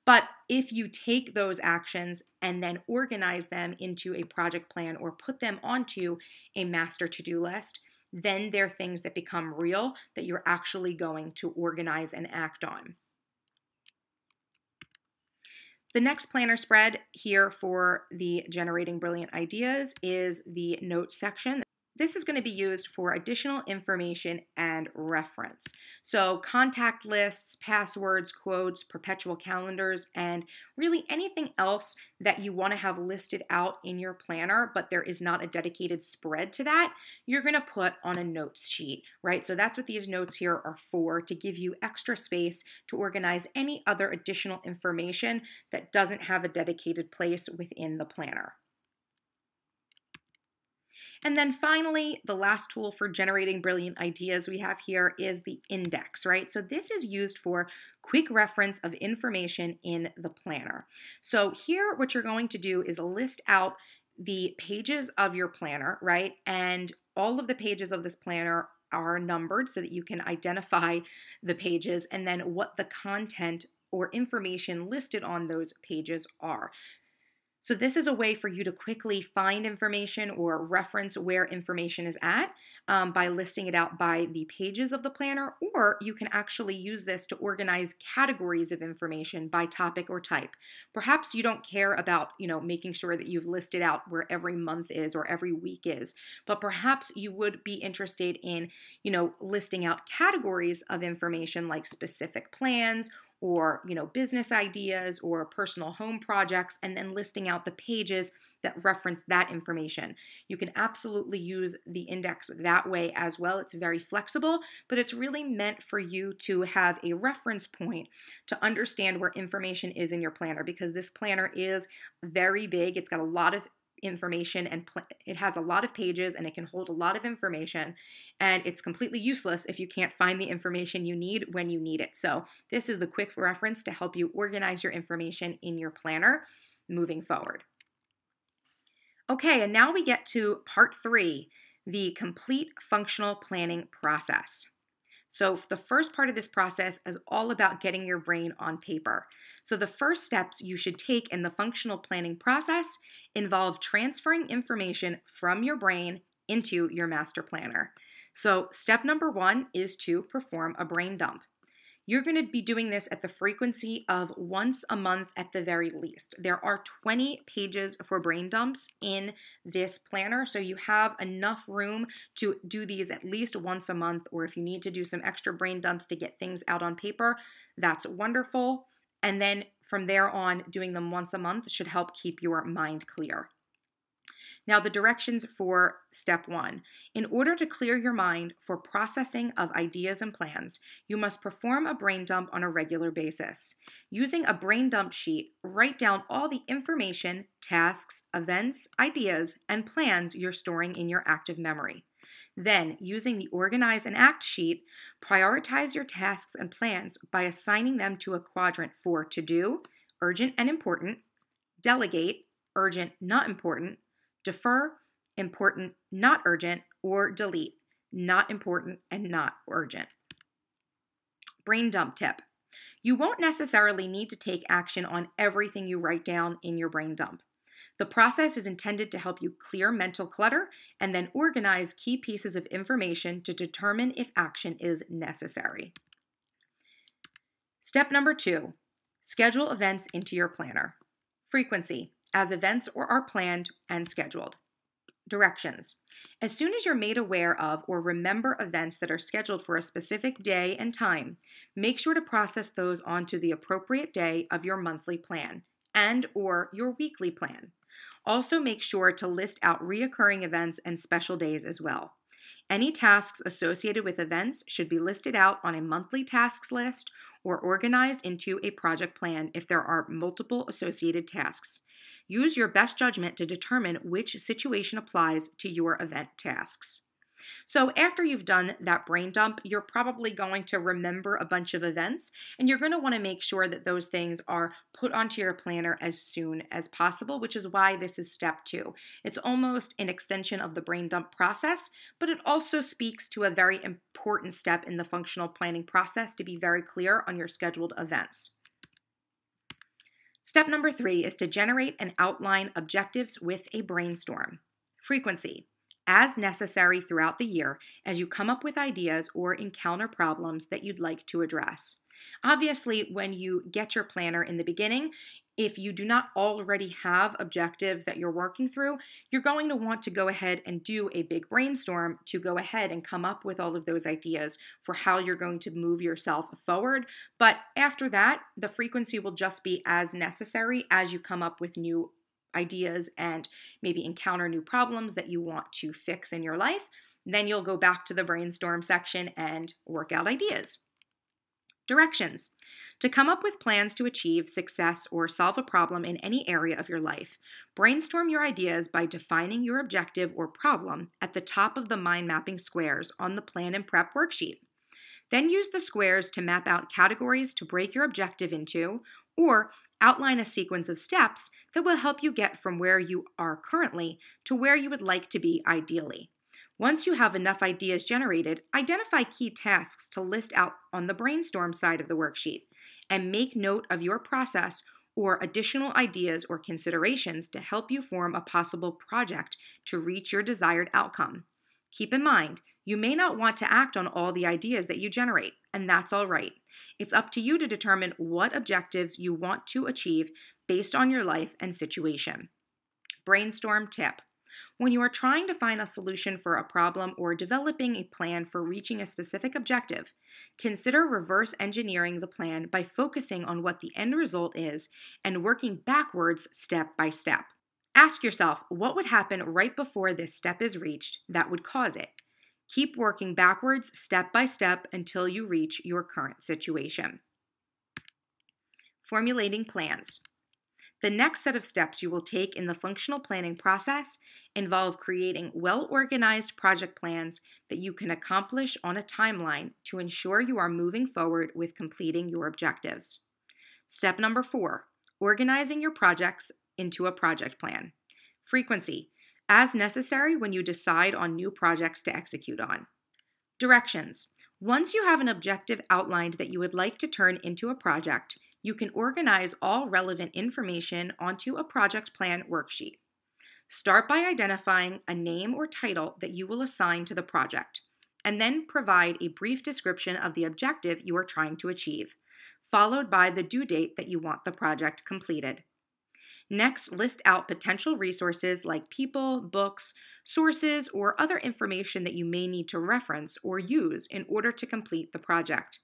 S1: But if you take those actions and then organize them into a project plan or put them onto a master to-do list, then they're things that become real that you're actually going to organize and act on. The next planner spread here for the Generating Brilliant Ideas is the notes section. This is going to be used for additional information and reference. So contact lists, passwords, quotes, perpetual calendars, and really anything else that you want to have listed out in your planner, but there is not a dedicated spread to that, you're going to put on a notes sheet, right? So that's what these notes here are for, to give you extra space to organize any other additional information that doesn't have a dedicated place within the planner. And then finally, the last tool for generating brilliant ideas we have here is the index, right? So this is used for quick reference of information in the planner. So here, what you're going to do is list out the pages of your planner, right? And all of the pages of this planner are numbered so that you can identify the pages and then what the content or information listed on those pages are. So this is a way for you to quickly find information or reference where information is at by listing it out by the pages of the planner, or you can actually use this to organize categories of information by topic or type. Perhaps you don't care about, making sure that you've listed out where every month is or every week is, but perhaps you would be interested in, listing out categories of information like specific plans or business ideas or personal home projects, and then listing out the pages that reference that information. You can absolutely use the index that way as well. It's very flexible, but it's really meant for you to have a reference point to understand where information is in your planner, because this planner is very big. It's got a lot of information and it has a lot of pages and it can hold a lot of information, and it's completely useless if you can't find the information you need when you need it. So this is the quick reference to help you organize your information in your planner moving forward. Okay, and now we get to part 3, the complete functional planning process. So the first part of this process is all about getting your brain on paper. So the first steps you should take in the functional planning process involve transferring information from your brain into your master planner. So step number 1 is to perform a brain dump. You're going to be doing this at the frequency of once a month at the very least. There are 20 pages for brain dumps in this planner, so you have enough room to do these at least once a month, or if you need to do some extra brain dumps to get things out on paper, that's wonderful. And then from there on, doing them once a month should help keep your mind clear. Now, the directions for step 1. In order to clear your mind for processing of ideas and plans, you must perform a brain dump on a regular basis. Using a brain dump sheet, write down all the information, tasks, events, ideas, and plans you're storing in your active memory. Then, using the Organize and Act sheet, prioritize your tasks and plans by assigning them to a quadrant for to do, urgent and important, delegate, urgent, not important, defer, important, not urgent, or delete, not important and not urgent. Brain dump tip. You won't necessarily need to take action on everything you write down in your brain dump. The process is intended to help you clear mental clutter and then organize key pieces of information to determine if action is necessary. Step number 2, schedule events into your planner. Frequency, as events are planned and scheduled. Directions. As soon as you're made aware of or remember events that are scheduled for a specific day and time, make sure to process those onto the appropriate day of your monthly plan and or your weekly plan. Also make sure to list out reoccurring events and special days as well. Any tasks associated with events should be listed out on a monthly tasks list or organized into a project plan if there are multiple associated tasks. Use your best judgment to determine which situation applies to your event tasks. So after you've done that brain dump, you're probably going to remember a bunch of events, and you're going to want to make sure that those things are put onto your planner as soon as possible, which is why this is step 2. It's almost an extension of the brain dump process, but it also speaks to a very important step in the functional planning process to be very clear on your scheduled events. Step number 3 is to generate and outline objectives with a brainstorm. Frequency, as necessary throughout the year as you come up with ideas or encounter problems that you'd like to address. Obviously, when you get your planner in the beginning, If you do not already have objectives that you're working through, you're going to want to go ahead and do a big brainstorm to go ahead and come up with all of those ideas for how you're going to move yourself forward. But after that, the frequency will just be as necessary as you come up with new ideas and maybe encounter new problems that you want to fix in your life. Then you'll go back to the brainstorm section and work out ideas. Directions. To come up with plans to achieve success or solve a problem in any area of your life, brainstorm your ideas by defining your objective or problem at the top of the mind mapping squares on the Plan and Prep worksheet. Then use the squares to map out categories to break your objective into, or outline a sequence of steps that will help you get from where you are currently to where you would like to be ideally. Once you have enough ideas generated, identify key tasks to list out on the brainstorm side of the worksheet, and make note of your process or additional ideas or considerations to help you form a possible project to reach your desired outcome. Keep in mind, you may not want to act on all the ideas that you generate, and that's all right. It's up to you to determine what objectives you want to achieve based on your life and situation. Brainstorm tip. When you are trying to find a solution for a problem or developing a plan for reaching a specific objective, consider reverse engineering the plan by focusing on what the end result is and working backwards step by step. Ask yourself what would happen right before this step is reached that would cause it. Keep working backwards step by step until you reach your current situation. Formulating plans. The next set of steps you will take in the functional planning process involve creating well-organized project plans that you can accomplish on a timeline to ensure you are moving forward with completing your objectives. Step number 4, organizing your projects into a project plan. Frequency, as necessary when you decide on new projects to execute on. Directions. Once you have an objective outlined that you would like to turn into a project, you can organize all relevant information onto a project plan worksheet. Start by identifying a name or title that you will assign to the project, and then provide a brief description of the objective you are trying to achieve, followed by the due date that you want the project completed. Next, list out potential resources like people, books, sources, or other information that you may need to reference or use in order to complete the project.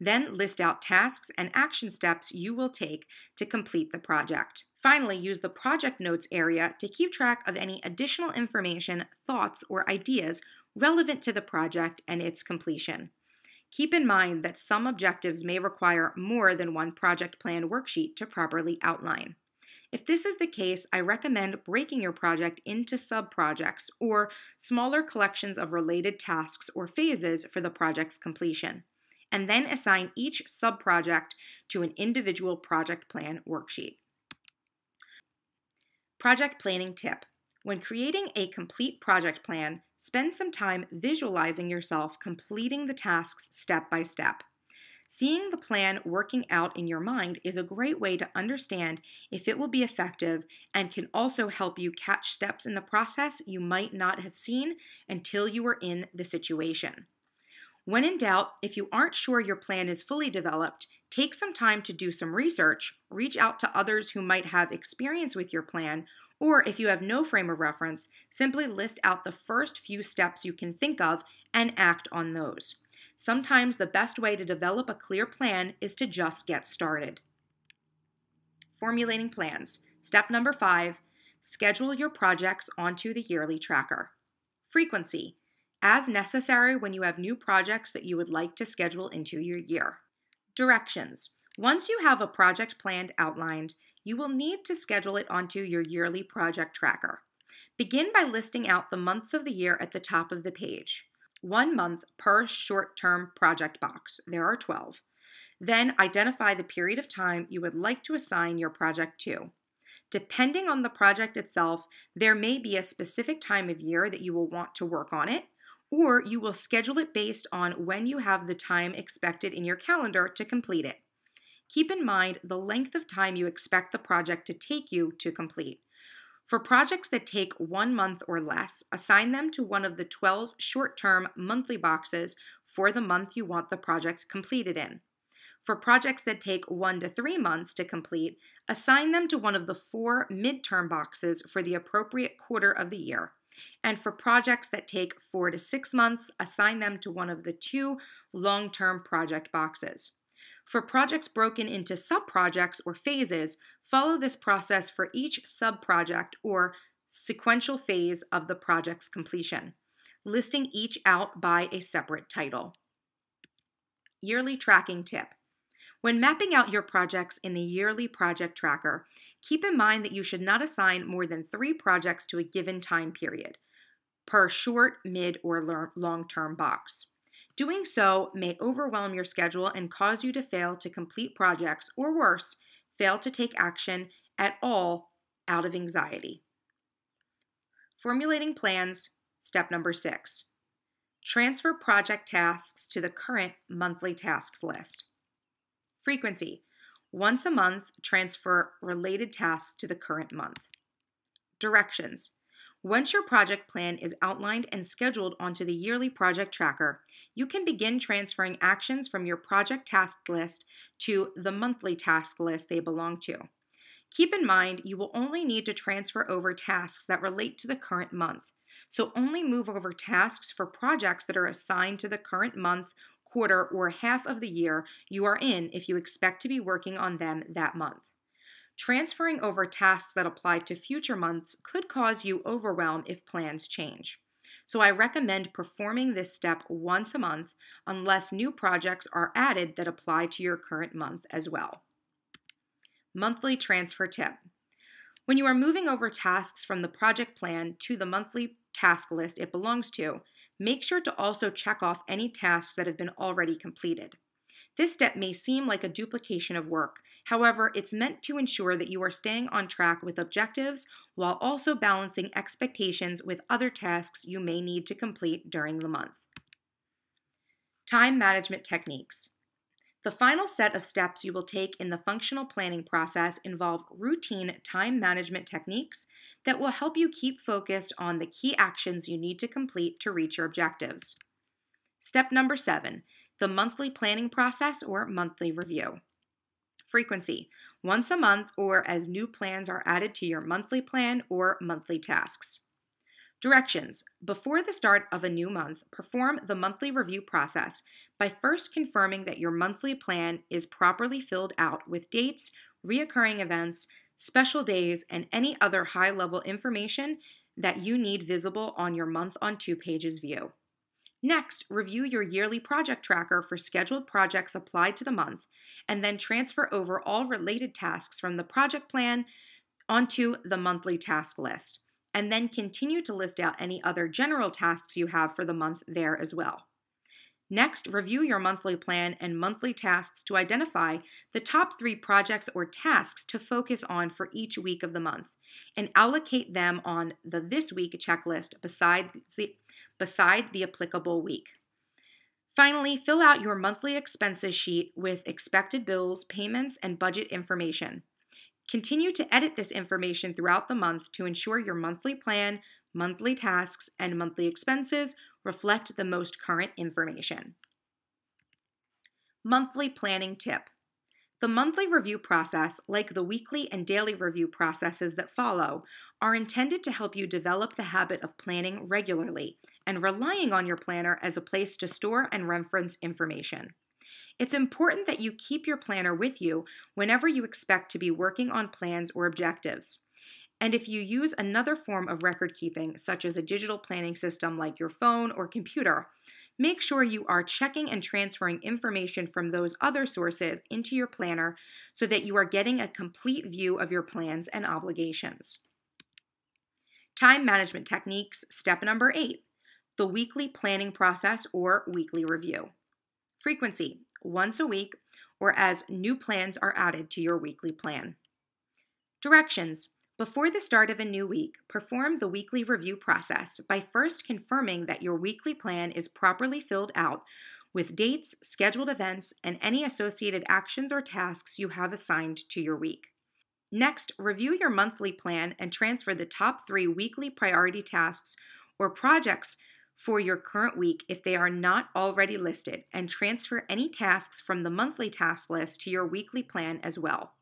S1: Then list out tasks and action steps you will take to complete the project. Finally, use the project notes area to keep track of any additional information, thoughts, or ideas relevant to the project and its completion. Keep in mind that some objectives may require more than one project plan worksheet to properly outline. If this is the case, I recommend breaking your project into sub-projects or smaller collections of related tasks or phases for the project's completion, and then assign each sub-project to an individual project plan worksheet. Project planning tip. When creating a complete project plan, spend some time visualizing yourself completing the tasks step by step. Seeing the plan working out in your mind is a great way to understand if it will be effective and can also help you catch steps in the process you might not have seen until you were in the situation. When in doubt, if you aren't sure your plan is fully developed, take some time to do some research, reach out to others who might have experience with your plan, or if you have no frame of reference, simply list out the first few steps you can think of and act on those. Sometimes the best way to develop a clear plan is to just get started. Formulating plans. Step number 5, schedule your projects onto the yearly tracker. Frequency, as necessary when you have new projects that you would like to schedule into your year. Directions. Once you have a project planned outlined, you will need to schedule it onto your yearly project tracker. Begin by listing out the months of the year at the top of the page. 1 month per short-term project box. There are 12. Then identify the period of time you would like to assign your project to. Depending on the project itself, there may be a specific time of year that you will want to work on it, or you will schedule it based on when you have the time expected in your calendar to complete it. Keep in mind the length of time you expect the project to take you to complete. For projects that take 1 month or less, assign them to one of the 12 short-term monthly boxes for the month you want the project completed in. For projects that take 1 to 3 months to complete, assign them to one of the 4 midterm boxes for the appropriate quarter of the year. And for projects that take 4 to 6 months, assign them to one of the 2 long-term project boxes. For projects broken into sub-projects or phases, follow this process for each sub-project or sequential phase of the project's completion, listing each out by a separate title. Yearly tracking tip. When mapping out your projects in the yearly project tracker, keep in mind that you should not assign more than 3 projects to a given time period per short, mid, or long-term box. Doing so may overwhelm your schedule and cause you to fail to complete projects, or worse, fail to take action at all out of anxiety. Formulating plans, step number 6. Transfer project tasks to the current monthly tasks list. Frequency. Once a month, transfer related tasks to the current month. Directions. Once your project plan is outlined and scheduled onto the yearly project tracker, you can begin transferring actions from your project task list to the monthly task list they belong to. Keep in mind, you will only need to transfer over tasks that relate to the current month, so only move over tasks for projects that are assigned to the current month, quarter, or half of the year you are in if you expect to be working on them that month. Transferring over tasks that apply to future months could cause you overwhelm if plans change. So I recommend performing this step once a month unless new projects are added that apply to your current month as well. Monthly transfer tip. When you are moving over tasks from the project plan to the monthly task list it belongs to, make sure to also check off any tasks that have been already completed. This step may seem like a duplication of work. However, it's meant to ensure that you are staying on track with objectives while also balancing expectations with other tasks you may need to complete during the month. Time management techniques. The final set of steps you will take in the functional planning process involve routine time management techniques that will help you keep focused on the key actions you need to complete to reach your objectives. Step number 7, the monthly planning process or monthly review. Frequency, once a month or as new plans are added to your monthly plan or monthly tasks. Directions. Before the start of a new month, perform the monthly review process by first confirming that your monthly plan is properly filled out with dates, reoccurring events, special days, and any other high-level information that you need visible on your month on 2 pages view. Next, review your yearly project tracker for scheduled projects applied to the month, and then transfer over all related tasks from the project plan onto the monthly task list, and then continue to list out any other general tasks you have for the month there as well. Next, review your monthly plan and monthly tasks to identify the top 3 projects or tasks to focus on for each week of the month, and allocate them on the This Week checklist beside the applicable week. Finally, fill out your monthly expenses sheet with expected bills, payments, and budget information. Continue to edit this information throughout the month to ensure your monthly plan, monthly tasks, and monthly expenses reflect the most current information. Monthly planning tip. The monthly review process, like the weekly and daily review processes that follow, are intended to help you develop the habit of planning regularly and relying on your planner as a place to store and reference information. It's important that you keep your planner with you whenever you expect to be working on plans or objectives. And if you use another form of record keeping, such as a digital planning system like your phone or computer, make sure you are checking and transferring information from those other sources into your planner so that you are getting a complete view of your plans and obligations. Time management techniques, step number 8, the weekly planning process or weekly review. Frequency, once a week or as new plans are added to your weekly plan. Directions. Before the start of a new week, perform the weekly review process by first confirming that your weekly plan is properly filled out with dates, scheduled events, and any associated actions or tasks you have assigned to your week. Next, review your monthly plan and transfer the top 3 weekly priority tasks or projects for your current week if they are not already listed, and transfer any tasks from the monthly task list to your weekly plan as well.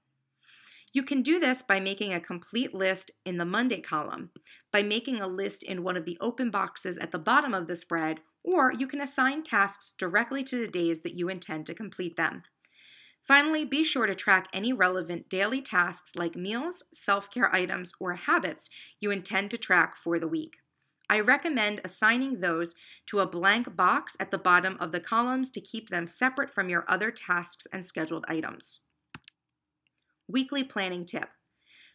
S1: You can do this by making a complete list in the Monday column, by making a list in one of the open boxes at the bottom of the spread, or you can assign tasks directly to the days that you intend to complete them. Finally, be sure to track any relevant daily tasks like meals, self-care items, or habits you intend to track for the week. I recommend assigning those to a blank box at the bottom of the columns to keep them separate from your other tasks and scheduled items. Weekly planning tip.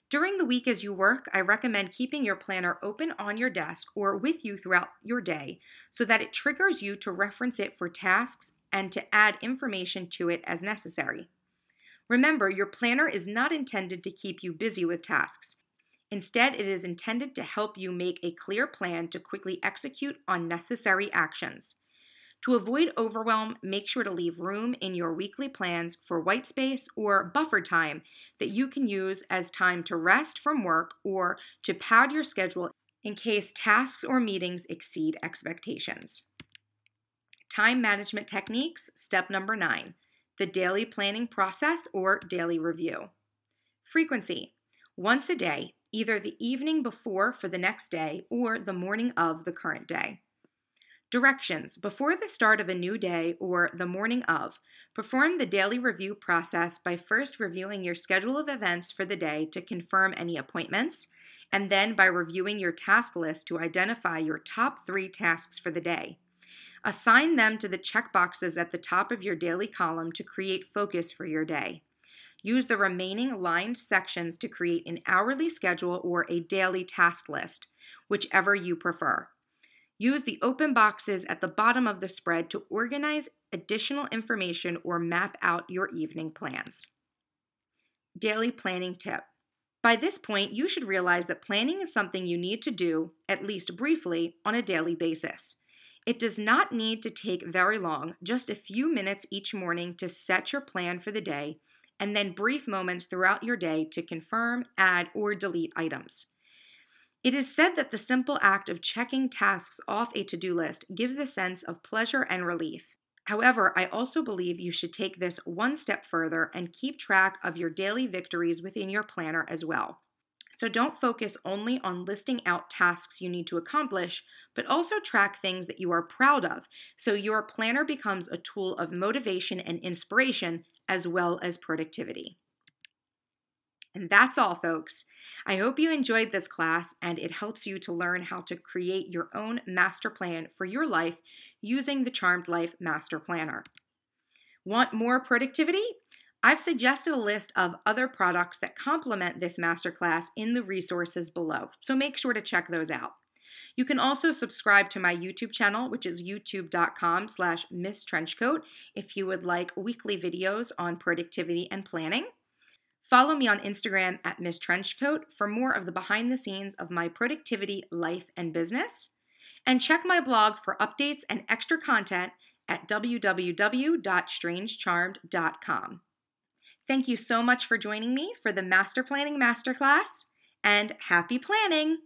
S1: During the week as you work, I recommend keeping your planner open on your desk or with you throughout your day so that it triggers you to reference it for tasks and to add information to it as necessary. Remember, your planner is not intended to keep you busy with tasks. Instead, it is intended to help you make a clear plan to quickly execute on necessary actions. To avoid overwhelm, make sure to leave room in your weekly plans for white space or buffer time that you can use as time to rest from work or to pad your schedule in case tasks or meetings exceed expectations. Time management techniques, step number 9, the daily planning process or daily review. Frequency, once a day, either the evening before for the next day or the morning of the current day. Directions, before the start of a new day or the morning of, perform the daily review process by first reviewing your schedule of events for the day to confirm any appointments, and then by reviewing your task list to identify your top 3 tasks for the day. Assign them to the checkboxes at the top of your daily column to create focus for your day. Use the remaining lined sections to create an hourly schedule or a daily task list, whichever you prefer. Use the open boxes at the bottom of the spread to organize additional information or map out your evening plans. Daily planning tip. By this point, you should realize that planning is something you need to do, at least briefly, on a daily basis. It does not need to take very long, just a few minutes each morning to set your plan for the day, and then brief moments throughout your day to confirm, add, or delete items. It is said that the simple act of checking tasks off a to-do list gives a sense of pleasure and relief. However, I also believe you should take this one step further and keep track of your daily victories within your planner as well. So don't focus only on listing out tasks you need to accomplish, but also track things that you are proud of, so your planner becomes a tool of motivation and inspiration as well as productivity. And that's all, folks. I hope you enjoyed this class and it helps you to learn how to create your own master plan for your life using the Charmed Life Master Planner. Want more productivity? I've suggested a list of other products that complement this masterclass in the resources below, so make sure to check those out. You can also subscribe to my YouTube channel, which is youtube.com/MissTrenchcoat, if you would like weekly videos on productivity and planning. Follow me on Instagram at MissTrenchcoat for more of the behind the scenes of my productivity, life, and business. And check my blog for updates and extra content at www.strangecharmed.com. Thank you so much for joining me for the Master Planning Masterclass, and happy planning!